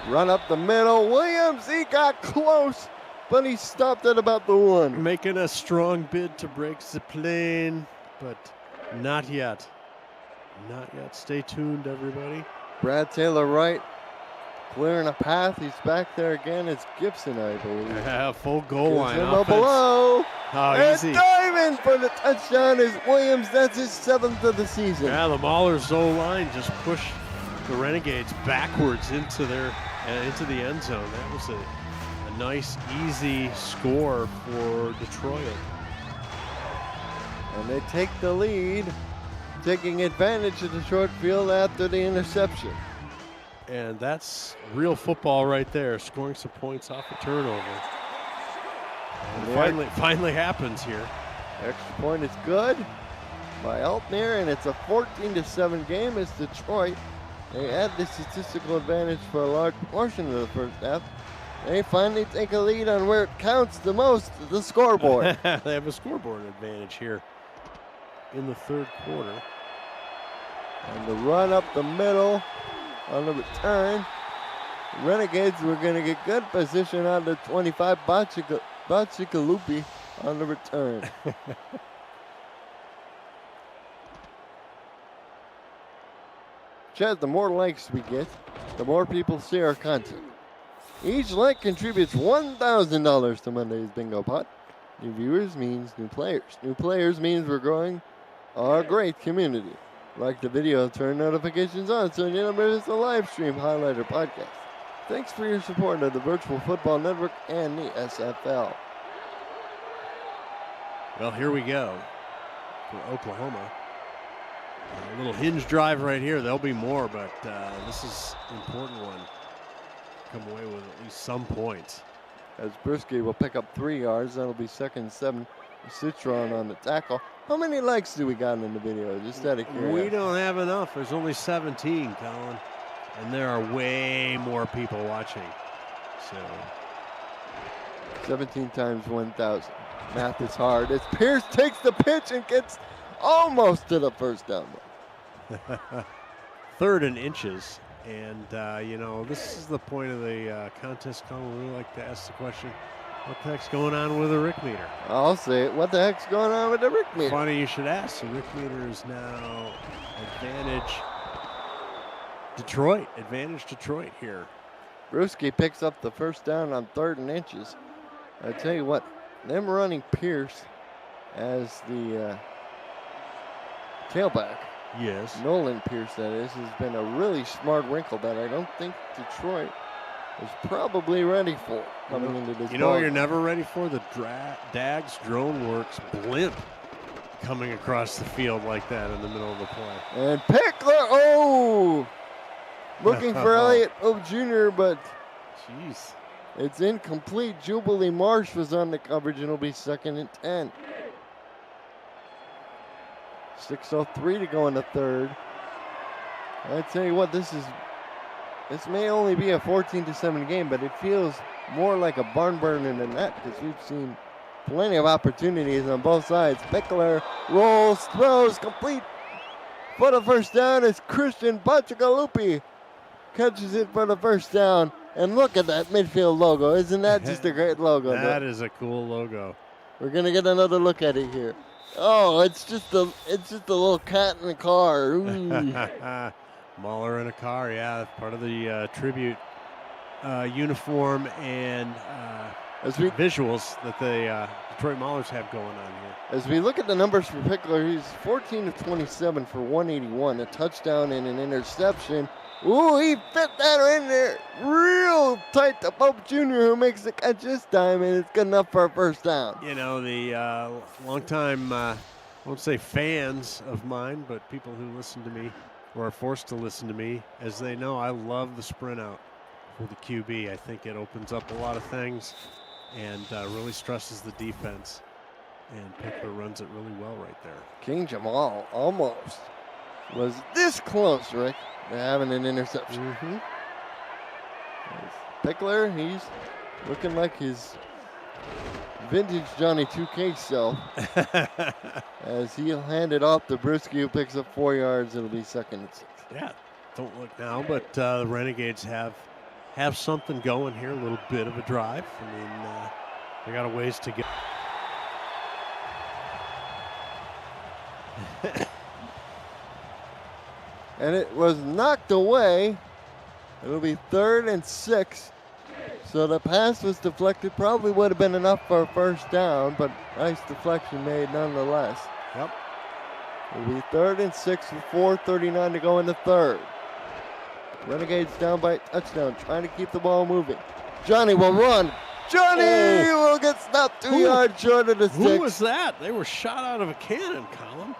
Run up the middle. Williams, he got close, but he stopped at about the 1. Making a strong bid to break the plane, but not yet. Not yet. Stay tuned, everybody. Brad Taylor right, clearing a path. He's back there again. It's Gibson, I believe. Yeah, full goal line Gibson offense. below. Oh, And easy. diving for the touchdown is Williams. That's his 7th of the season. Yeah, the Maulers O-line just pushed the Renegades backwards into the end zone. That was a nice, easy score for Detroit. And they take the lead, taking advantage of the short field after the interception. And that's real football right there, scoring some points off a turnover. And it finally happens here. Extra point is good by Altner, and it's a 14-7 game as Detroit. They had the statistical advantage for a large portion of the first half. They finally take a lead on where it counts the most, the scoreboard. They have a scoreboard advantage here in the third quarter. And the run up the middle on the return. Renegades were going to get good position on the 25. Bachikalupi on the return. Chad, the more likes we get, the more people see our content. Each like contributes $1,000 to Monday's Bingo Pot. New viewers means new players. New players means we're growing our great community. Like the video, turn notifications on so you never miss a live stream, highlight, or podcast. Thanks for your support of the Virtual Football Network and the SFL. Well, here we go for Oklahoma. A little hinge drive right here. There'll be more, but this is an important one. Come away with at least some points. As Brisky will pick up 3 yards, that'll be 2nd and 7. Citron on the tackle. How many likes do we got in the video? Just out of curiosity. We don't have enough. There's only 17, Colin. And there are way more people watching. So 17 times 1,000. Math is hard. As Pierce takes the pitch and gets almost to the first down. 3rd and inches. And, this is the point of the contest, Colin. We like to ask the question, what the heck's going on with the Rick meter? I'll say it. What the heck's going on with the Rick meter? Funny you should ask. The Rick meter is now advantage Detroit. Advantage Detroit here. Brewski picks up the first down on 3rd and inches. I tell you what, them running Pierce as the tailback. Yes. Nolan Pierce, that is, has been a really smart wrinkle that I don't think Detroit is probably ready for coming into this You know ball what you're game. never ready for? The Dags Drone Works blimp coming across the field like that in the middle of the play. And Pickler, looking for Elliott Pope Jr., but Jeez. it's incomplete. Jubilee Marsh was on the coverage, and it'll be 2nd and 10. 6:03 to go in the third. I tell you what, this may only be a 14-7 game, but it feels more like a barn burner than that because we've seen plenty of opportunities on both sides. Pickler rolls, throws, complete for the first down as Christian Bachikalupi catches it for the first down. And look at that midfield logo. Isn't that just a great logo? That is a cool logo. We're gonna get another look at it here. Oh, it's just a little cat in a car. Ooh. Mauler in a car, yeah, part of the tribute uniform and visuals that the Detroit Maulers have going on here. As we look at the numbers for Pickler, he's 14 of 27 for 181, a touchdown and an interception. Ooh, he fit that in there real tight to Pope Jr., who makes the catch this time, and it's good enough for a first down. You know, the longtime, I won't say fans of mine, but people who listen to me or are forced to listen to me, as they know, I love the sprint out for the QB. I think it opens up a lot of things and really stresses the defense. And Pickler runs it really well right there. King Jamal almost was this close, Rick, to having an interception. Pickler, he's looking like his vintage Johnny 2K self as he'll hand it off to Brewski, who picks up 4 yards. It'll be 2nd and 6. Yeah, don't look now, but the Renegades have something going here, a little bit of a drive. I mean, they got a ways to go. And it was knocked away. It'll be 3rd and 6. So the pass was deflected. Probably would have been enough for a first down, but nice deflection made nonetheless. Yep. It'll be 3rd and 6 with 4:39 to go in the 3rd. Renegades down by a touchdown, trying to keep the ball moving. Johnny will run. Johnny will get stopped 2 yards short of the 6. Who was that? They were shot out of a cannon, Colin.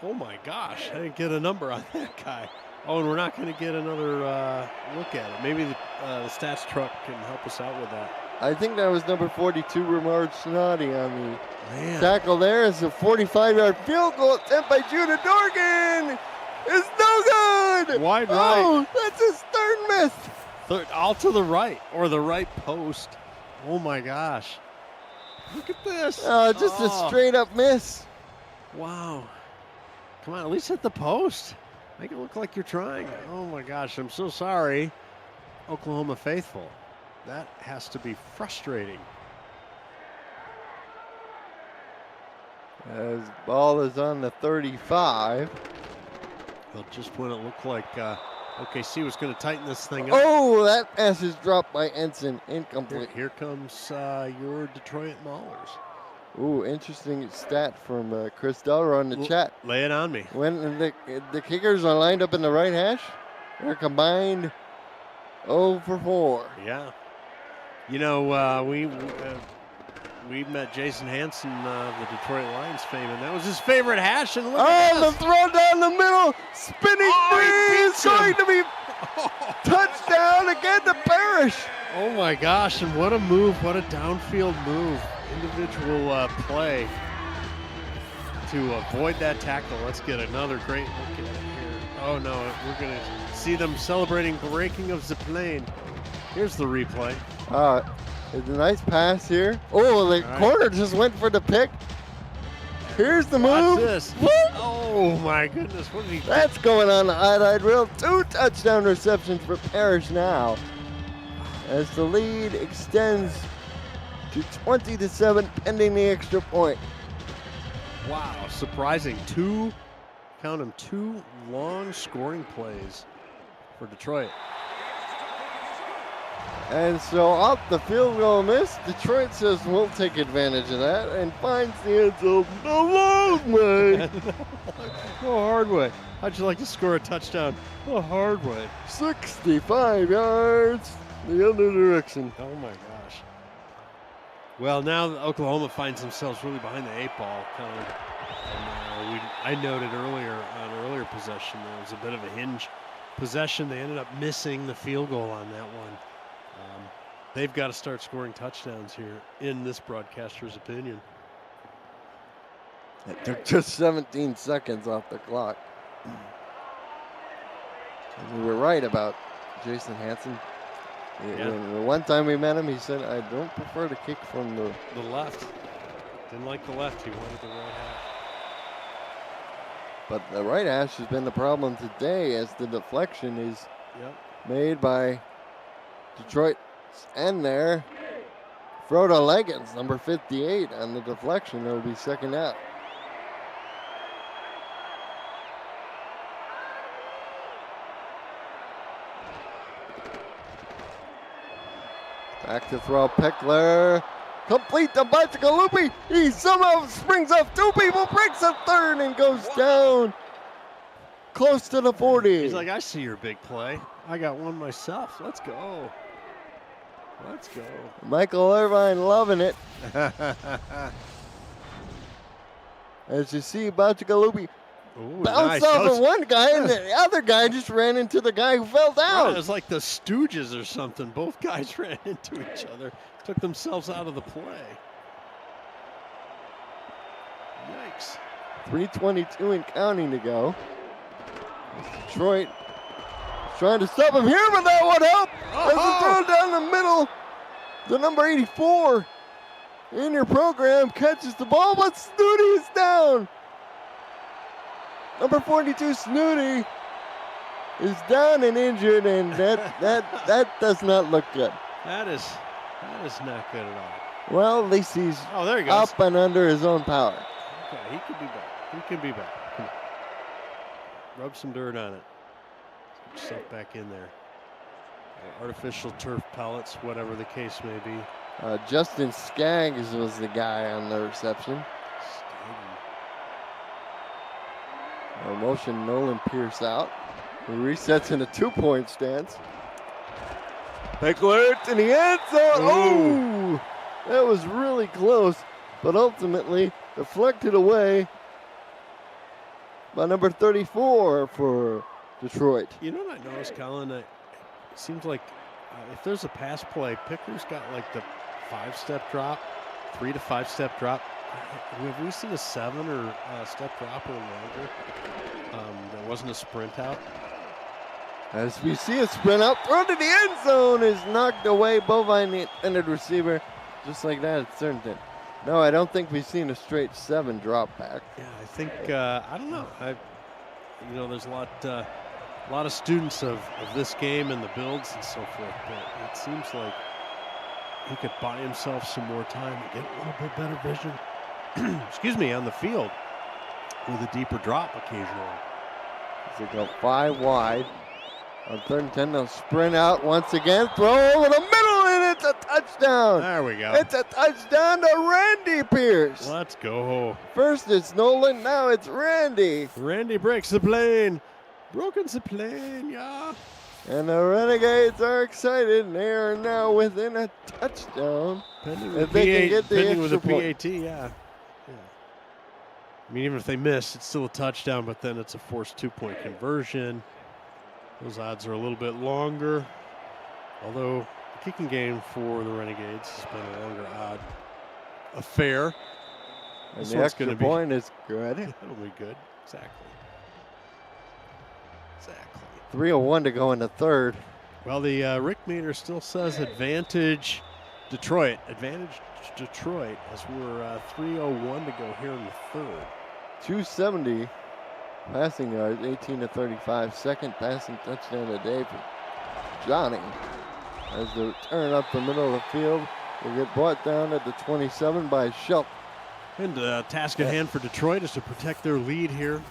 Oh my gosh, I didn't get a number on that guy. Oh, and we're not going to get another look at it. Maybe the stats truck can help us out with that. I think that was number 42, Ramard Snoddy, on the tackle there. It's a 45-yard field goal attempt by Judah Dorgan. It's no good. Wide right. Oh, that's his 3rd miss. All to the right, or the right post. Oh my gosh. Look at this. Just a straight up miss. Wow. Come on, at least hit the post. Make it look like you're trying. Oh my gosh, I'm so sorry, Oklahoma faithful. That has to be frustrating. As ball is on the 35. Well, just when it looked like OKC was going to tighten this thing up. Oh, that pass is dropped by Ensign. Incomplete. Here comes your Detroit Maulers. Ooh, interesting stat from Chris Delro in the chat. Lay it on me. When the kickers are lined up in the right hash, they're combined 0 for 4. Yeah. You know, we met Jason Hansen, the Detroit Lions fame, and that was his favorite hash. And look at the throw down the middle, spinning free is going to be touchdown again to Parrish. Oh my gosh, and what a move, what a downfield move. Individual play to avoid that tackle. Let's get another great look at it here. Oh no, we're going to see them celebrating breaking of the plane. Here's the replay. It's a nice pass here. Oh, the corner just went for the pick. Here's the move. Watch this. Oh my goodness, what did he do? That's going on the highlight reel. 2 touchdown receptions for Parrish now, as the lead extends to 20-7 pending the extra point. Wow, surprising. Count them, 2 long scoring plays for Detroit. And so off the field goal miss, Detroit says we'll take advantage of that and finds the end zone the long way. The hard way. How'd you like to score a touchdown the hard way? 65 yards the other direction. Oh my gosh. Well, now Oklahoma finds themselves really behind the 8 ball. And, I noted earlier on an earlier possession there was a bit of a hinge possession. They ended up missing the field goal on that one. They've got to start scoring touchdowns here, in this broadcaster's opinion. It took just 17 seconds off the clock. We were right about Jason Hansen. Yeah. The one time we met him, he said, I don't prefer to kick from the left. Didn't like the left. He wanted the right hash. But the right hash has been the problem today, as the deflection is made by Detroit. And there, Frodo Leggins, number 58, on the deflection. It will be 2nd out. Back to throw, Pickler. Complete to Bachagalupi. He somehow springs up 2 people, breaks a 3rd, and goes down close to the 40. He's like, I see your big play. I got one myself. Let's go. Let's go. Michael Irvine loving it. As you see, Bachagalupi bounced off of one guy, and the other guy just ran into the guy who fell down. Right, it was like the Stooges or something. Both guys ran into each other, took themselves out of the play. Yikes. 3:22 and counting to go. Detroit trying to stop him here, but that won't help. As a throw down the middle, the number 84. in your program catches the ball, but Snooty is down. Number 42, Snooty, is down and injured, and that does not look good. That is not good at all. Well, at least he's there he goes. up and under his own power. Okay, he can be back. He can be back. Come on. Rub some dirt on it. Put stuff back in there. Artificial turf pellets, whatever the case may be. Justin Skaggs was the guy on the reception. Motion Nolan Pierce out. He resets in a 2-point stance. Pickler in the end zone. Oh, that was really close, but ultimately deflected away by number 34 for Detroit. You know what I noticed, Colin? It seems like if there's a pass play, Pickler's got like the 5-step drop, 3 to 5-step drop. Have we seen a 7 or step drop or longer? There wasn't a sprint out. As we see a sprint out, thrown to the end zone is knocked away. Bovine, the intended receiver, just like that at Thornton. No, I don't think we've seen a straight 7 drop back. Yeah, I think I don't know. There's a lot of students of this game and the builds and so forth, but it seems like he could buy himself some more time and get a little bit better vision. Excuse me, on the field with a deeper drop occasionally. As they go 5 wide. On 3rd and 10, they'll sprint out once again, throw over the middle, and it's a touchdown. There we go. It's a touchdown to Randy Pierce. Let's go. First it's Nolan, now it's Randy. Randy breaks the plane. Broken the plane, yeah. And the Renegades are excited. They are now within a touchdown. Pending if they can get the with a extra point. PAT, yeah. I mean, even if they miss, it's still a touchdown, but then it's a forced 2-point conversion. Those odds are a little bit longer, although the kicking game for the Renegades has been a longer odd affair. And the extra point is good. It'll be good. Exactly. 3:01 to go in the 3rd. Well, the Rick meter still says advantage Detroit. Advantage Detroit as we're 3:01 to go here in the 3rd. 270 passing yards, 18 to 35. Second passing touchdown today for Johnny. As they turn up the middle of the field, they get brought down at the 27 by Shelp. And task at hand for Detroit is to protect their lead here.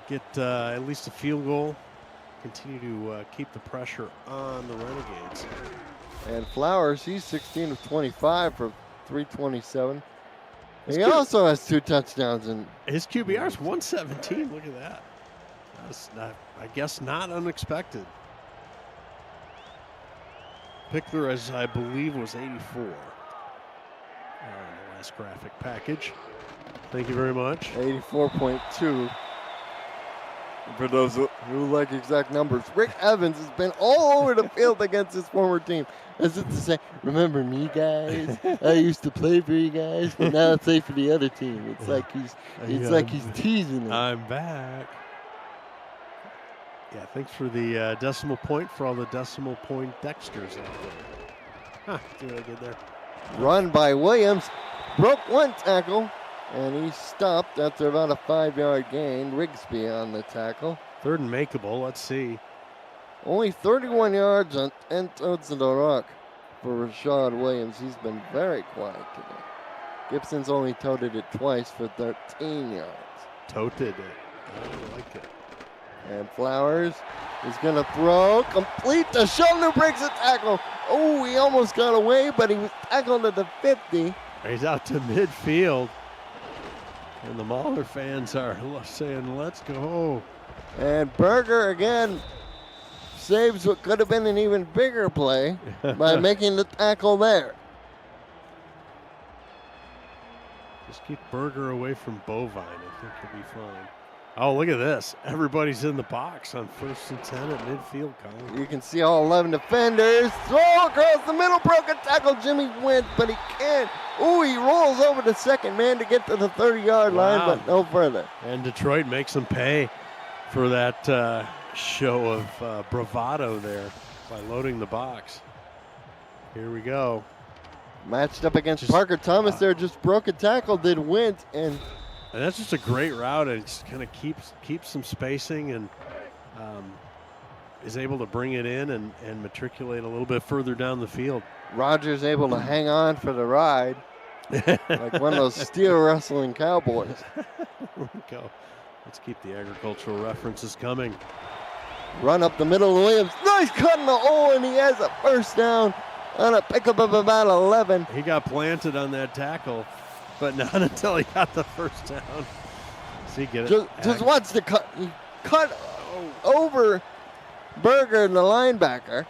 Get at least a field goal. Continue to keep the pressure on the Renegades. And Flowers, he's 16 of 25 for 327. He also has 2 touchdowns. And his QBR is 117. Look at that. That's not, I guess not unexpected. Pickler, as I believe, was 84 on the last graphic package. Thank you very much. 84.2. For those who like exact numbers, Rick Evans has been all over the field against his former team. As if to say, remember me, guys? I used to play for you guys, but now I play for the other team. It's like he's teasing them. I'm back. Yeah, thanks for the decimal point for all the decimal point Dexters out there. Huh, see what I did there? Run by Williams, broke 1 tackle. And he stopped after about a 5-yard gain. Rigsby on the tackle. 3rd and makeable. Let's see. Only 31 yards on 10 totes in the rock for Rashad Williams. He's been very quiet today. Gibson's only toted it twice for 13 yards. Toted it. I like it. And Flowers is going to throw. Complete to Sheldon, who breaks a tackle. Oh, he almost got away, but he was tackled at the 50. He's out to midfield. And the Mauler fans are saying, let's go. And Berger again saves what could have been an even bigger play by making the tackle there. Just keep Berger away from Bovine. I think he'll be fine. Oh, look at this. Everybody's in the box on 1st and 10 at midfield, Colin. You can see all 11 defenders. Throw across the middle, broken tackle. Jimmy went, but he can't. Ooh, he rolls over the second man to get to the 30-yard line, but no further. And Detroit makes them pay for that show of bravado there by loading the box. Here we go. Matched up against Parker Thomas there, just broke a tackle, did Wint, and that's just a great route. It just kind of keeps some spacing and is able to bring it in and matriculate a little bit further down the field. Rogers able to hang on for the ride, like one of those steel wrestling cowboys. There we go. Let's keep the agricultural references coming. Run up the middle of Williams. Nice cut in the hole, and he has a first down on a pickup of about 11. He got planted on that tackle, but not until he got the first down. See, get it? Just watch the cut. He cut over Berger, the linebacker.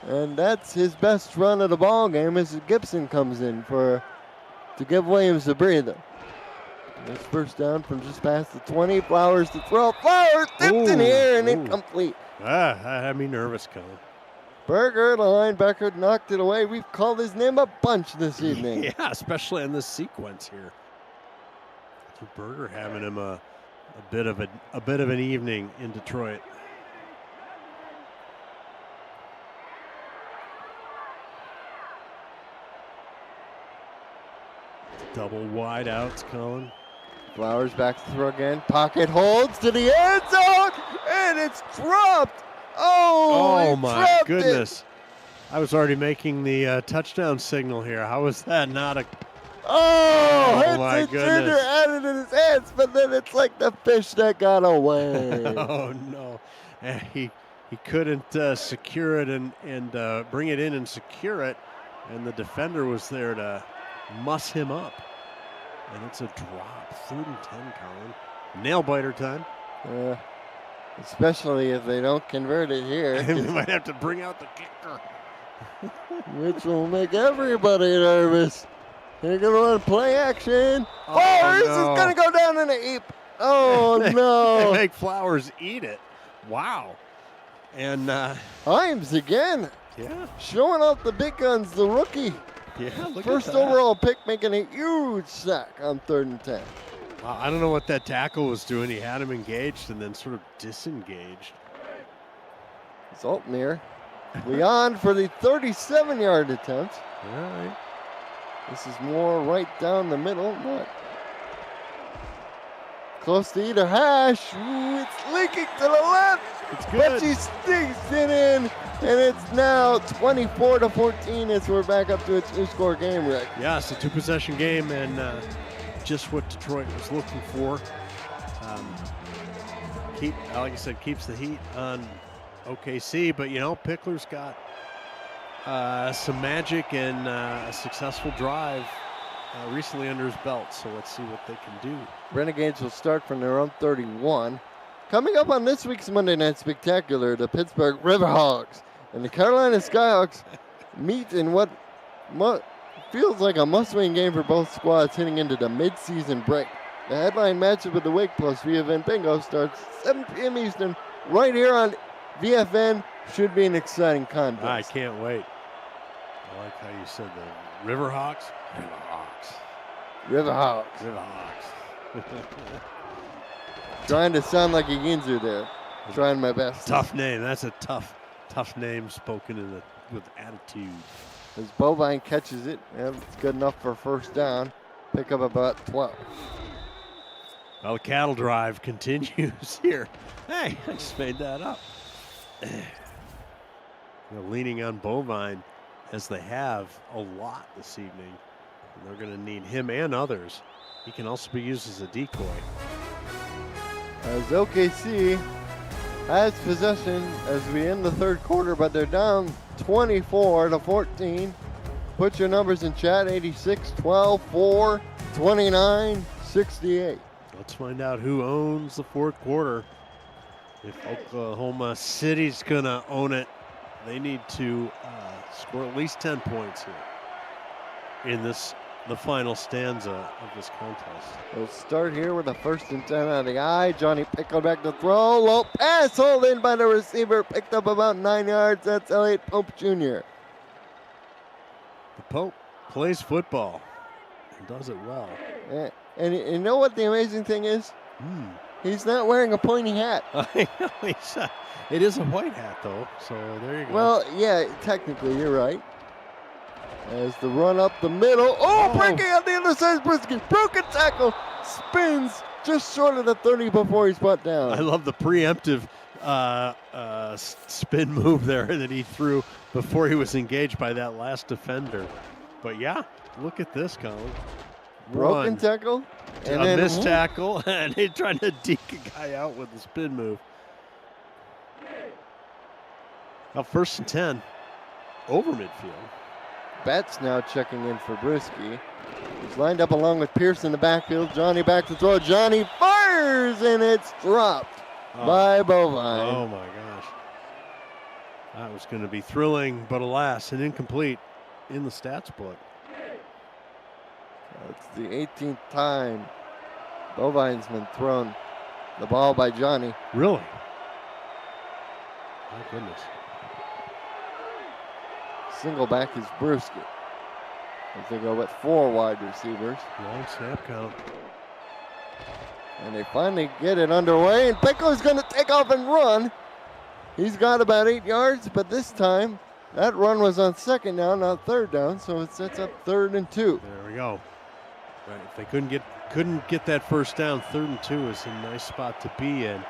And that's his best run of the ball game as Gibson comes in to give Williams a breather. This first down from just past the 20. Flowers to throw. Flowers tipped in here and incomplete. That had me nervous, Colin. Berger, the linebacker, knocked it away. We've called his name a bunch this evening. Yeah, especially in this sequence here. So Berger having him a bit of an evening in Detroit. Double wide outs, Colin. Flowers back to throw again. Pocket holds to the end zone, and it's dropped. Oh my goodness. I was already making the touchdown signal here. How was that not a... Oh my goodness. It's added in his hands, but then it's like the fish that got away. Oh, no. And he couldn't secure it and bring it in and secure it, and the defender was there to muss him up. And it's a drop. 3rd and 10, Colin. Nail biter time. Especially if they don't convert it here. They might have to bring out the kicker. Which will make everybody nervous. They're going to run play action. Flowers is going to go down in a heap. Oh, no. They make Flowers eat it. Wow. And Himes again. Yeah. Showing off the big guns, the rookie. Yeah, look First at that. overall pick, making a huge sack on 3rd and 10. Wow, I don't know what that tackle was doing. He had him engaged and then sort of disengaged. Zoltner. Leon for the 37-yard attempt. All right. This is more right down the middle, but close to either hash. Ooh, it's leaking to the left. It's But good. she sneaks it in, and it's now 24-14 as we're back up to a 2-score game, Rick. Yeah, it's a 2-possession game, and just what Detroit was looking for. Like I said, keeps the heat on OKC, but Pickler's got some magic and a successful drive recently under his belt, so let's see what they can do. Renegades will start from their own 31. Coming up on this week's Monday Night Spectacular, the Pittsburgh Riverhawks and the Carolina Skyhawks meet in what feels like a must-win game for both squads heading into the mid-season break. The headline matchup of the week plus VFN Bingo starts 7 p.m. Eastern right here on VFN. Should be an exciting contest. I can't wait. I like how you said the Riverhawks. Riverhawks. Trying to sound like a Yinzer there. Trying my best. Tough name. That's a tough name spoken with attitude. As Bovine catches it, it's good enough for first down. Pick up about 12. Well, the cattle drive continues here. Hey, I just made that up. Leaning on Bovine as they have a lot this evening. And they're going to need him and others. He can also be used as a decoy. As OKC has possession as we end the third quarter, but they're down 24-14. Put your numbers in chat: 86, 12, 4, 29, 68. Let's find out who owns the fourth quarter. If Oklahoma City's going to own it, they need to score at least 10 points here in the final stanza of this contest. We'll start here with a 1st and 10 out of the eye. Johnny Pickle back to throw. Low pass hauled in by the receiver. Picked up about 9 yards. That's Elliott Pope Jr. The Pope plays football and does it well. Yeah. And you know what the amazing thing is? He's not wearing a pointy hat. It is a white hat, though, so there you go. Well, yeah, technically, you're right. As the run up the middle. Oh, breaking on the other side. Brisky. Broken tackle. Spins just short of the 30 before he's brought down. I love the preemptive spin move there that he threw before he was engaged by that last defender. But yeah, look at this, Colin. Broken tackle. And a missed tackle, and he's trying to deke a guy out with the spin move. Now 1st and 10, over midfield. Betts now checking in for Brisky. He's lined up along with Pierce in the backfield. Johnny back to throw. Johnny fires, and it's dropped by Bovine. Oh my gosh. That was going to be thrilling, but alas, an incomplete in the stats book. That's the 18th time Bovine's been thrown the ball by Johnny. Really? My goodness. Single back is Brewski. As they go with 4 wide receivers. Long snap count. And they finally get it underway, and Pecco's going to take off and run. He's got about 8 yards, but this time that run was on 2nd down, not 3rd down, so it sets up 3rd and 2. There we go. Right, if they couldn't get that 1st down, 3rd and 2 is a nice spot to be in.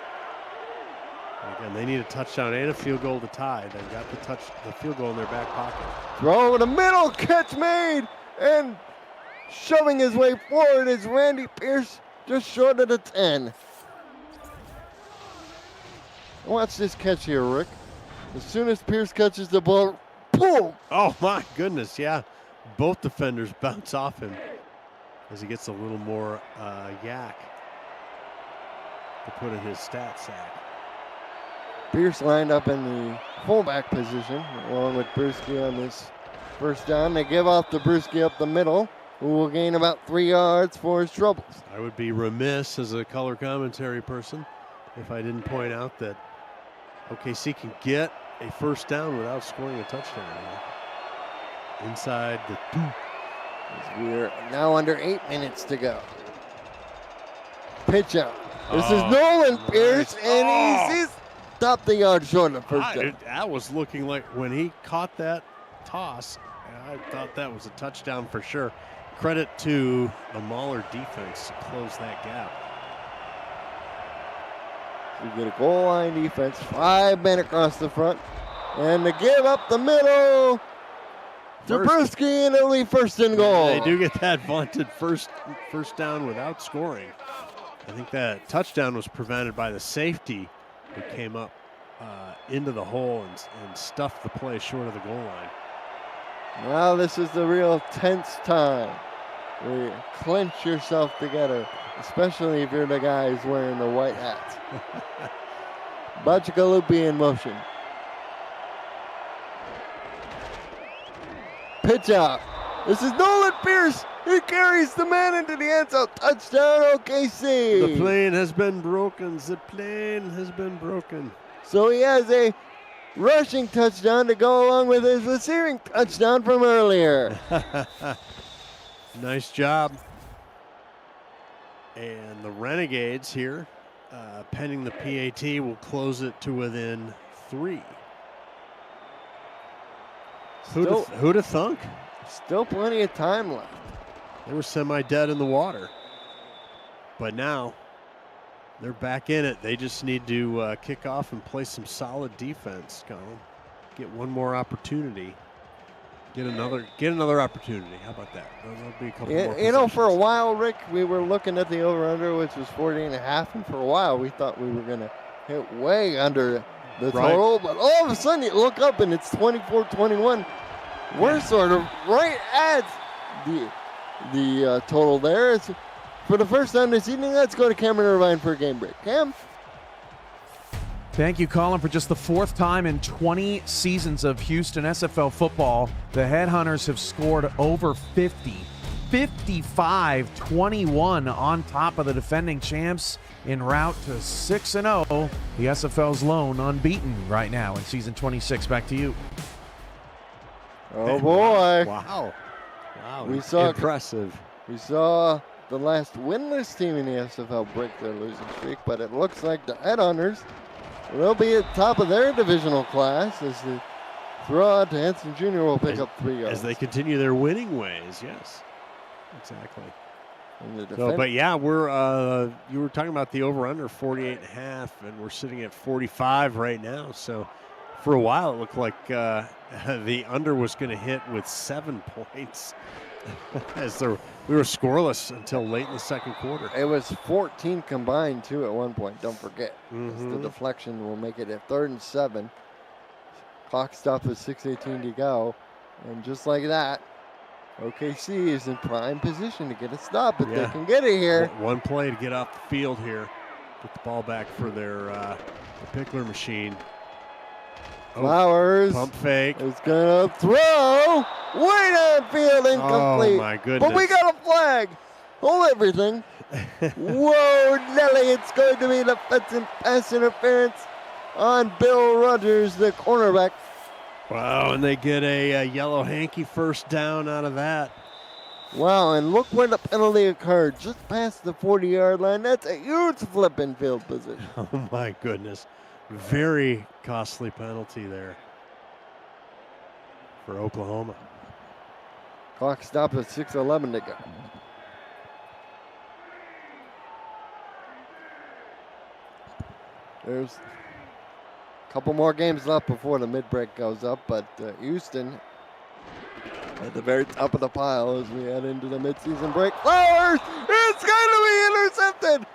Again, they need a touchdown and a field goal to tie. They've got the field goal in their back pocket. Throw over the middle, catch made, and shoving his way forward is Randy Pierce, just short of the 10. Watch this catch here, Rick. As soon as Pierce catches the ball, boom! Oh my goodness, yeah. Both defenders bounce off him as he gets a little more yak to put in his stat sack. Pierce lined up in the fullback position along with Brewski on this 1st down. They give off to Brewski up the middle, who will gain about 3 yards for his troubles. I would be remiss as a color commentary person if I didn't point out that OKC can get a 1st down without scoring a touchdown here. Inside the 2. As we're now under 8 minutes to go. Pitch out. This is Nolan Pierce, and he's top the yard short of 1st down. That was looking like when he caught that toss, I thought that was a touchdown for sure. Credit to the Mauler defense to close that gap. We get a goal line defense, 5 men across the front, and to give up the middle to Brewski, and it'll be 1st and goal. They do get that vaunted first down without scoring. I think that touchdown was prevented by the safety who came up into the hole and stuffed the play short of the goal line. Now this is the real tense time where you clench yourself together, especially if you're the guys wearing the white hats. Bacigalupi in motion. Pitch out. This is Nolan Pierce. He carries the man into the end zone. Touchdown, OKC. The plane has been broken. The plane has been broken. So he has a rushing touchdown to go along with his receiving touchdown from earlier. Nice job. And the Renegades here, pending the PAT, will close it to within 3. Who'd have thunk? Still plenty of time left. They were semi-dead in the water. But now they're back in it. They just need to kick off and play some solid defense, Colin. Get one more opportunity. Get another opportunity. How about that? That'll be a couple more. You know, for a while, Rick, we were looking at the over-under, which was 40.5, and for a while we thought we were going to hit way under the total. But all of a sudden you look up and it's 24-21. We're sort of right at the total there. It's, for the first time this evening, let's go to Cameron Irvine for a game break. Cam? Thank you, Colin. For just the 4th time in 20 seasons of Houston SFL football, the Headhunters have scored over 50. 55-21 on top of the defending champs en route to 6-0. The SFL's lone unbeaten right now in season 26. Back to you. Oh, boy. Wow. We saw impressive. We saw the last winless team in the SFL break their losing streak, but it looks like the Headhunters will be at top of their divisional class as the throw out to Hanson Jr. will pick up 3 yards. As they continue their winning ways, yes. Exactly. And the So, but yeah, we're you were talking about the over-under 48.5, and we're sitting at 45 right now. So for a while, it looked like the under was going to hit with 7 points as we were scoreless until late in the second quarter. It was 14 combined, too, at one point. Don't forget. The deflection will make it a 3rd and 7. Clock stopped with 6:18 to go. And just like that, OKC is in prime position to get a stop if they can get it here. One play to get off the field here. Get the ball back for their Pickler machine. Flowers. Pump fake. Is going to throw. Way downfield, incomplete. Oh, my goodness. But we got a flag. Hold everything. Whoa, Nelly. It's going to be an offensive pass interference on Bill Rogers, the cornerback. Wow, and they get a yellow hanky first down out of that. Wow, and look where the penalty occurred. Just past the 40-yard line. That's a huge flipping field position. Oh, my goodness. Very costly penalty there for Oklahoma. Clock stopped at 6:11 to go. There's a couple more games left before the mid-break goes up, but Houston at the very top of the pile as we head into the midseason break. Flowers! It's going to be intercepted!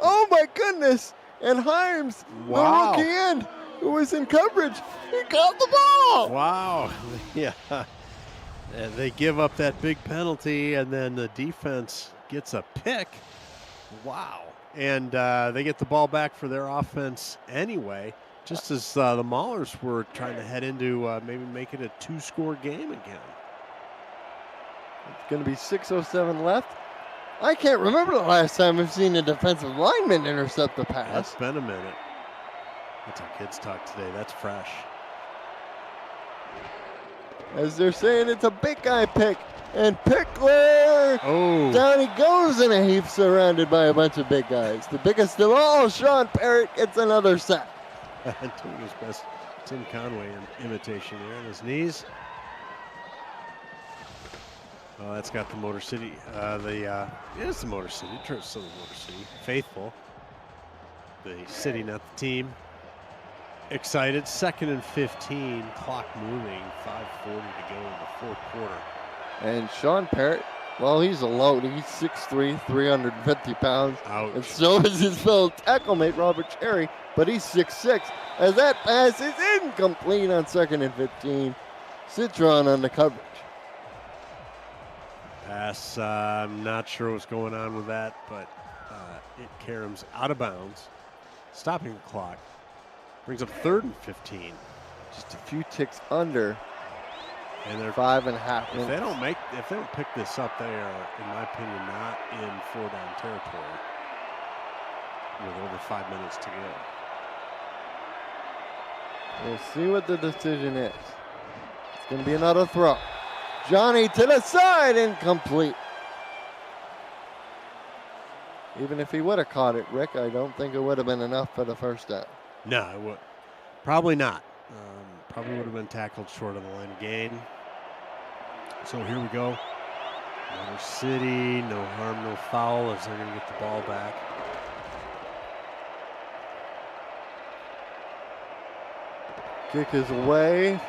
Oh, my goodness! And Himes, the rookie end, who was in coverage, he caught the ball! Wow. Yeah. And they give up that big penalty, and then the defense gets a pick. Wow. And they get the ball back for their offense anyway, just as the Maulers were trying to head into maybe make it a 2-score game again. It's going to be 6:07 left. I can't remember the last time I've seen a defensive lineman intercept a pass. That's been a minute. That's how kids talk today. That's fresh. As they're saying, it's a big guy pick. And Pickler, down he goes in a heap surrounded by a bunch of big guys. The biggest of all, Sean Parrott gets another sack. Doing his best Tim Conway imitation there on his knees. Oh, that's got the Motor City. It is the Motor City. Still the Motor City. Faithful. The city, not the team. Excited. 2nd and 15. Clock moving. 5:40 to go in the 4th quarter. And Sean Parrott, well, he's a load. He's 6'3", 350 pounds. Ouch. And so is his fellow tackle mate, Robert Cherry, but he's 6'6". As that pass is incomplete on 2nd and 15. Citron on the coverage. Pass, I'm not sure what's going on with that, but it caroms out of bounds, stopping the clock. Brings up 3rd and 15. Just a few ticks under. And they're 5.5 minutes. If they don't pick this up, they are, in my opinion, not in 4-down territory with over 5 minutes to go. We'll see what the decision is. It's going to be another throw. Johnny to the side, incomplete. Even if he would have caught it, Rick, I don't think it would have been enough for the first down. No, it would. Probably not. Probably would have been tackled short of the line of gain. So here we go. Motor City, no harm, no foul as they're going to get the ball back. Kick is away.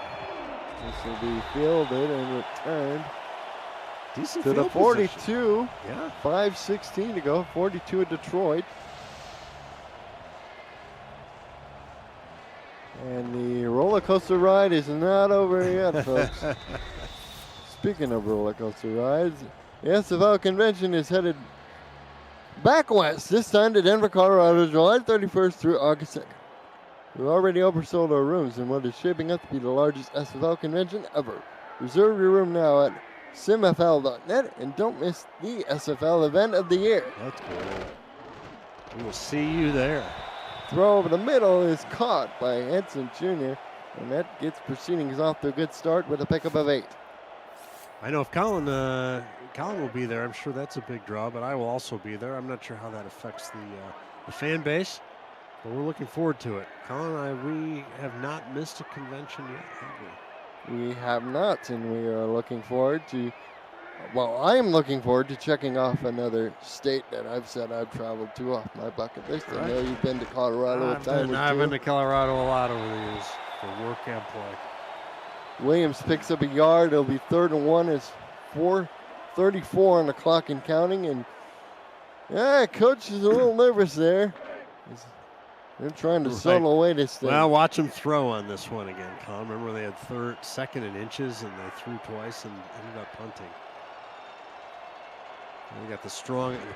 This will be fielded and returned Decent to the field 42. position. Yeah. 5:16 to go. 42 at Detroit. And the roller coaster ride is not over yet, folks. Speaking of roller coaster rides, the SFL convention is headed back west, this time to Denver, Colorado, July 31st through August 2nd. We've already oversold our rooms in what is shaping up to be the largest SFL convention ever. Reserve your room now at simfl.net and don't miss the SFL event of the year. That's cool. We will see you there. Throw over the middle is caught by Henson Jr., and that gets proceedings off to a good start with a pickup of 8. I know if Colin will be there, I'm sure that's a big draw, but I will also be there. I'm not sure how that affects the fan base, but we're looking forward to it. Colin and I, we have not missed a convention yet, have we? We have not, and we are looking forward to, well, I am looking forward to checking off another state that I've said I've traveled to off my bucket list. I know you've been to Colorado a time or two. I've been to Colorado a lot over the years for work and play. Williams picks up a yard. It'll be 3rd and 1. It's 4:34 on the clock and counting. And yeah, coach is a little nervous there. They're trying to settle away this thing. Well, watch them throw on this one again, Colin. Remember they had 2nd and inches and they threw twice and ended up punting. And we got the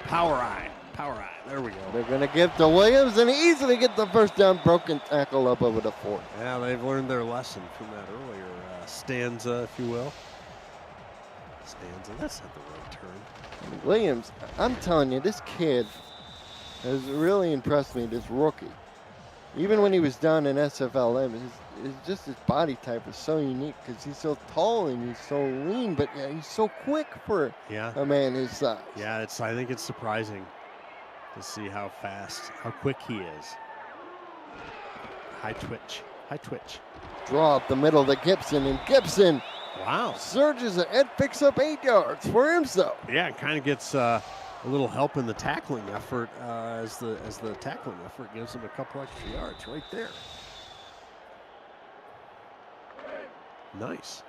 power eye. There we go. They're going to give to Williams and he easily gets the first down. Broken tackle up over the 4. Yeah, they've learned their lesson from that earlier stanza, if you will. Stanza, that's not the right term. Williams, I'm telling you, this kid has really impressed me, this rookie. Even when he was down in SFL, just his body type is so unique because he's so tall and he's so lean, but yeah, he's so quick for a man his size. Yeah, I think it's surprising to see how quick he is. High twitch. Draw up the middle to Gibson, and Gibson surges ahead, picks up 8 yards for himself. Yeah, it kind of gets a little help in the tackling effort as the tackling effort gives him a couple extra yards right there. Nice.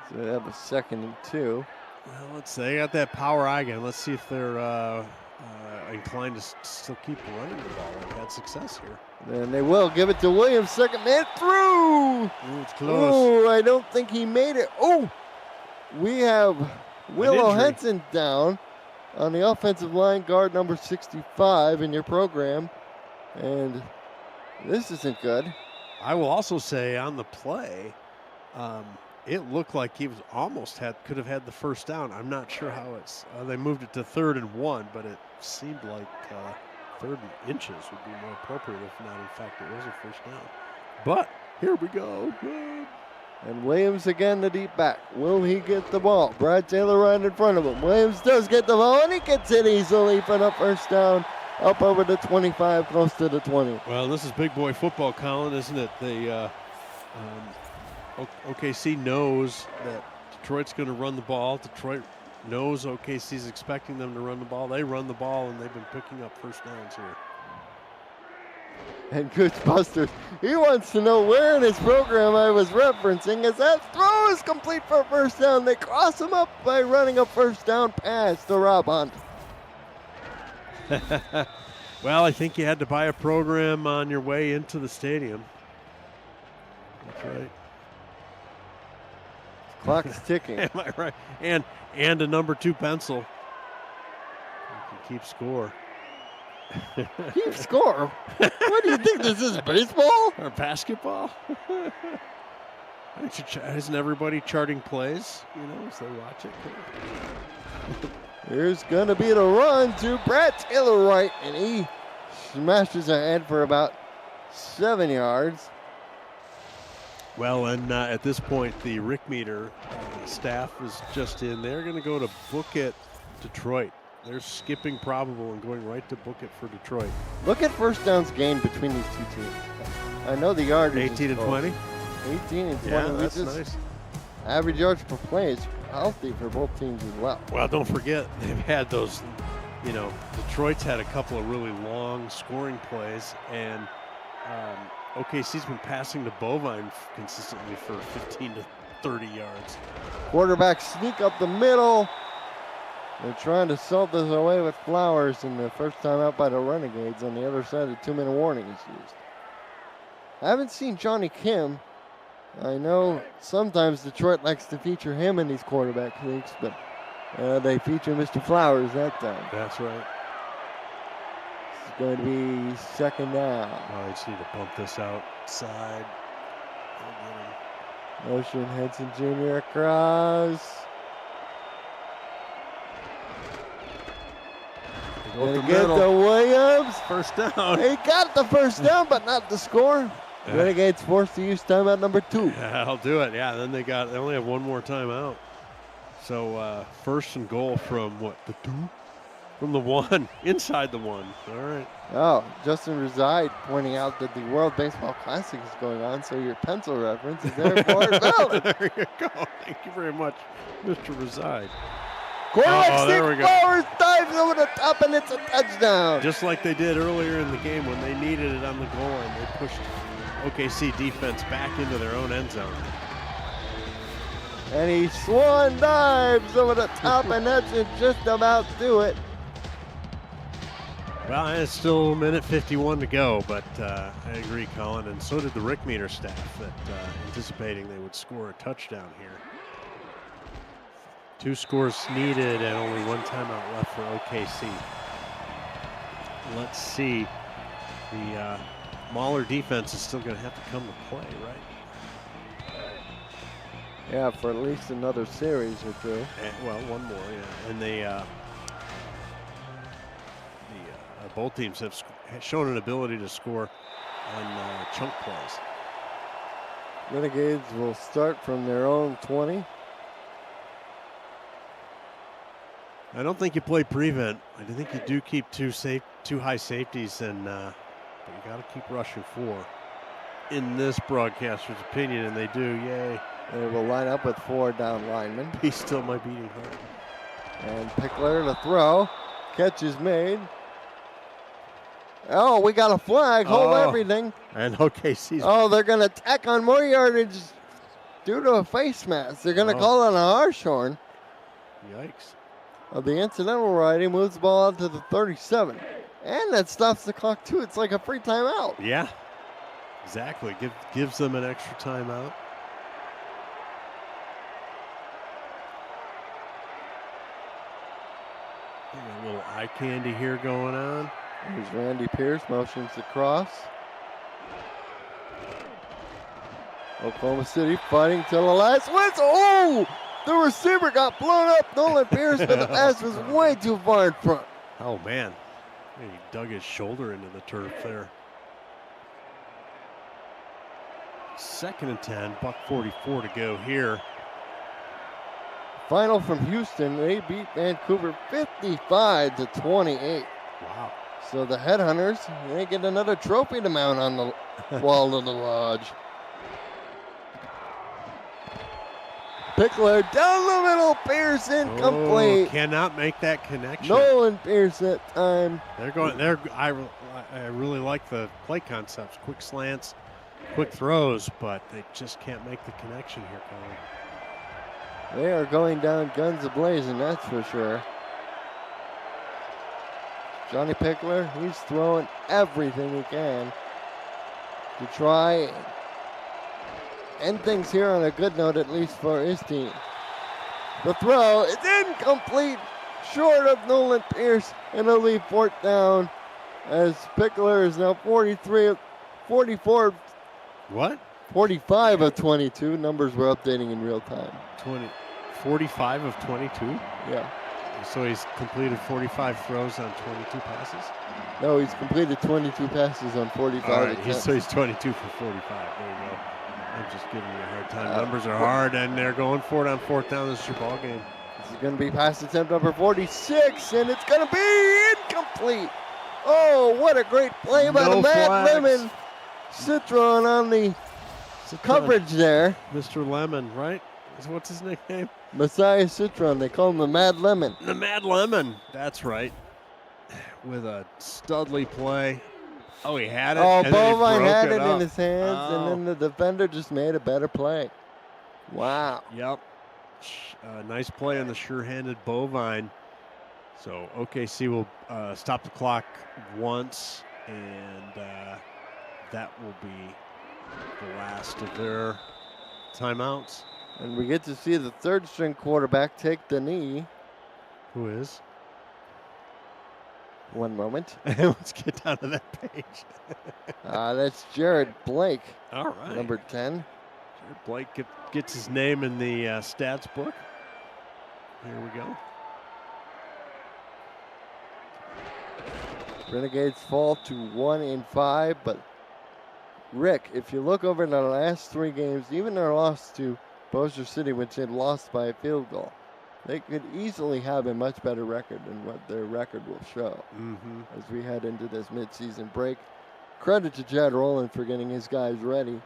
So they have a 2nd and 2. Well, let's see. They got that power eye again. Let's see if they're inclined to still keep running the ball. They've had success here. And they will give it to Williams. 2nd man through. Ooh, it's close. Oh, I don't think he made it. Oh, we have Willow Henson down on the offensive line, guard number 65 in your program. And this isn't good. I will also say on the play, it looked like he was could have had the first down. I'm not sure how they moved it to 3rd and 1, but it seemed like 3rd and inches would be more appropriate if not, in fact, it was a first down. But here we go. Good. And Williams again, the deep back. Will he get the ball? Brad Taylor right in front of him. Williams does get the ball, and he gets it easily for the first down. Up over the 25, close to the 20. Well, this is big boy football, Colin, isn't it? OKC knows that Detroit's going to run the ball. Detroit knows OKC's expecting them to run the ball. They run the ball, and they've been picking up first downs here. And Coach Busters, he wants to know where in his program I was referencing as that throw is complete for a first down. They cross him up by running a first down pass to Rob Hunt. Well, I think you had to buy a program on your way into the stadium. That's right. Clock is ticking. Am I right? And a number 2 pencil. You can keep score. Keep score? What do you think this is, baseball? Or basketball? Isn't everybody charting plays, as they watch it? Here's going to be the run to Brad Taylor right, and he smashes ahead for about 7 yards. Well, and at this point, the Rick Meter staff is just in. They're going to go to book it Detroit. They're skipping probable and going right to book it for Detroit. Look at first downs gained between these two teams. I know the yardage 18 and 20? 18 and 20. Yeah, that's nice. Average yards per play is healthy for both teams as well. Well, don't forget, they've had those, Detroit's had a couple of really long scoring plays, and OKC's been passing to Bovine consistently for 15 to 30 yards. Quarterback sneak up the middle. They're trying to salt this away with Flowers, and the first time out by the Renegades on the other side, the 2-minute warning is used. I haven't seen Johnny Kim. I know sometimes Detroit likes to feature him in these quarterback leagues, but they feature Mr. Flowers that time. That's right. It's going to be second down. Oh, I just need to bump this outside. Motion Henson Jr. across. Gonna get to Williams. First down. He got the first down, but not the score. Renegades forced to use timeout number 2. Yeah, I'll do it. Yeah, then they only have one more timeout. So first and goal from what, the 2? From the one, inside the one. All right. Oh, Justin Reside pointing out that the World Baseball Classic is going on, so your pencil reference is therefore valid. There you go. Thank you very much, Mr. Reside. Quarterback there we Steve go. Flowers dives over the top, and it's a touchdown. Just like they did earlier in the game when they needed it on the goal line, they pushed OKC defense back into their own end zone. And he swan dives over the top, and that should just about do it. Well, it's still a minute 51 to go, but I agree, Colin, and so did the Rick Meter staff, that anticipating they would score a touchdown here. 2 scores needed and only 1 timeout left for OKC. Let's see. The Mauler defense is still going to have to come to play, right? Yeah, for at least another series or two. Well, one more, yeah. And they both teams have shown an ability to score on chunk plays. Renegades will start from their own 20. I don't think you play prevent. I think you do keep 2 high safeties, and but you got to keep rushing 4. In this broadcaster's opinion, and they do. Yay! They will line up with 4 down linemen. He still might be eating hard. And Pickler to throw. Catch is made. Oh, we got a flag. Hold everything. And OKC's. Oh, they're going to tack on more yardage due to a face mask. They're going to call it a Harshorn. Yikes. The incidental righty moves the ball out to the 37. And that stops the clock, too. It's like a free timeout. Yeah, exactly. Gives them an extra timeout. A little eye candy here going on. Here's Randy Pierce, motions across. Oklahoma City fighting till the last whistle. Oh! The receiver got blown up. Nolan Pierce, but the pass was way too far in front. Oh, man. He dug his shoulder into the turf there. 2nd and 10, $1:44 to go here. Final from Houston. They beat Vancouver 55-28. Wow. So the Headhunters, they get another trophy to mount on the wall of the lodge. Pickler down the middle, Pierce incomplete. Cannot make that connection. Nolan Pierce that time. They're going. I really like the play concepts, quick slants, quick throws, but they just can't make the connection here, Colin. They are going down guns a-blazing, that's for sure. Johnny Pickler, he's throwing everything he can to try and end things here on a good note, at least for his team. The throw is incomplete, short of Nolan Pierce, and it'll leave 4th down as Pickler is now 44. What? 45 of 22. Numbers were updating in real time. 45 of 22? Yeah. So he's completed 45 throws on 22 passes? No, he's completed 22 passes on 45 attempts. So he's 22 for 45. There you go. I'm just giving you a hard time. Numbers are hard, and they're going for it on 4th down. This is your ball game. This is going to be pass attempt number 46, and it's going to be incomplete. Oh, what a great play by the Mad Lemon. Citron on the coverage there. Mr. Lemon, right? What's his nickname? Messiah Citron. They call him the Mad Lemon. The Mad Lemon. That's right. With a studly play. Oh, he had it. Oh, Bovine had it in his hands, and then the defender just made a better play. Wow. Yep. Nice play on the sure-handed Bovine. So OKC will stop the clock once, and that will be the last of their timeouts. And we get to see the 3rd-string quarterback take the knee. Who is? One moment. Let's get down to that page. That's Jared Blake. All right. Number 10. Jared Blake gets his name in the stats book. Here we go. Renegades fall to 1-5, but Rick, if you look over the last 3 games, even their loss to Bossier City, which had lost by a field goal, They could easily have a much better record than what their record will show as we head into this midseason break. Credit to Chad Rowland for getting his guys ready.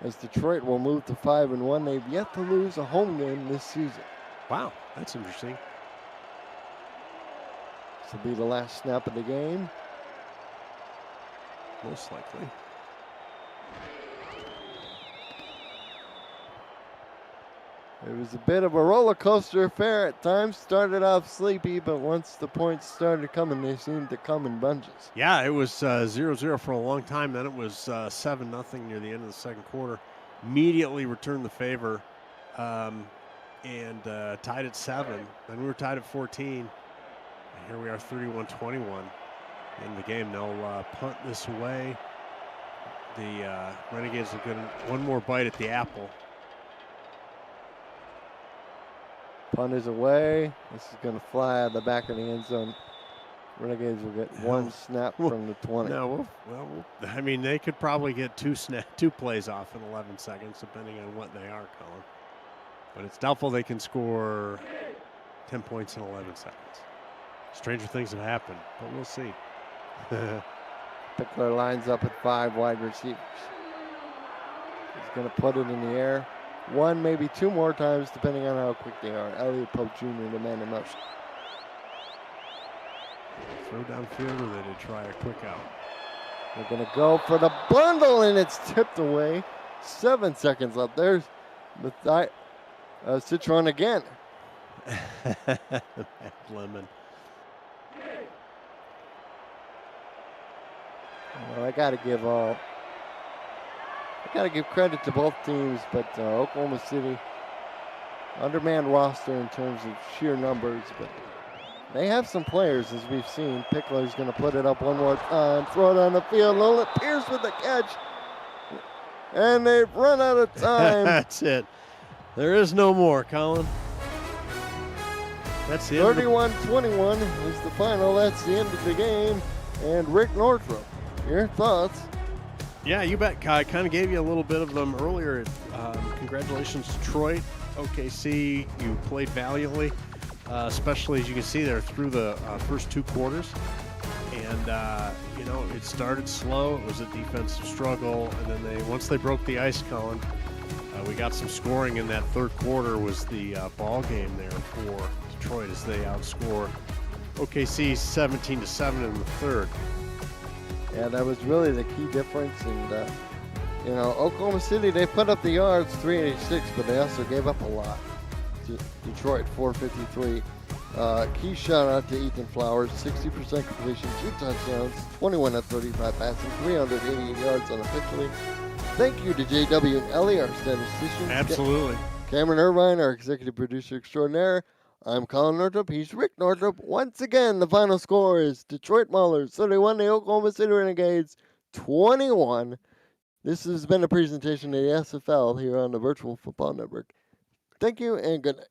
As Detroit will move to 5-1, they've yet to lose a home game this season. Wow, that's interesting. This will be the last snap of the game. Most likely. It was a bit of a roller coaster affair at times. Started off sleepy, but once the points started coming, they seemed to come in bunches. Yeah, it was 0-0 for a long time. Then it was 7-0 near the end of the second quarter. Immediately returned the favor and tied at 7. Then we were tied at 14. And here we are 31-21 in the game. They'll punt this away. The Renegades will get one more bite at the apple. Punt is away. This is going to fly out of the back of the end zone. Renegades will get one snap from the 20. No, I mean, they could probably get two plays off in 11 seconds, depending on what they are, Colin. But it's doubtful they can score 10 points in 11 seconds. Stranger things have happened, but we'll see. Pickler lines up with 5 wide receivers. He's going to put it in the air. One, maybe 2 more times, depending on how quick they are. Elliott Pope Jr., the man in motion. Throw downfield, and then they try a quick out. They're going to go for the bundle, and it's tipped away. 7 seconds left. There's the Citron again. Lemon. Well, I got to give credit to both teams, but Oklahoma City, undermanned roster in terms of sheer numbers, but they have some players, as we've seen. Pickler's going to put it up one more time, throw it on the field. Lola Pierce with the catch, and they've run out of time. That's it. There is no more, Colin. That's the 31-21 is the final. That's the end of the game. And Rick Northrup, your thoughts? Yeah, you bet. I kind of gave you a little bit of them earlier. Congratulations, Detroit. OKC, you played valiantly, especially as you can see there through the first 2 quarters. And, it started slow. It was a defensive struggle. And then once they broke the ice, Colin, we got some scoring in that third quarter. Was the ball game there for Detroit as they outscore OKC 17-7 in the third. Yeah, that was really the key difference. And, Oklahoma City, they put up the yards, 386, but they also gave up a lot. Detroit, 453. Key shout out to Ethan Flowers, 60% completion, 2 touchdowns, 21 of 35 passing, 388 yards unofficially. Thank you to JW and Ellie, our statisticians. Absolutely. Cameron Irvine, our executive producer extraordinaire. I'm Colin Northup. He's Rick Northup. Once again, the final score is Detroit Maulers 31, the Oklahoma City Renegades 21. This has been a presentation of the SFL here on the Virtual Football Network. Thank you and good night.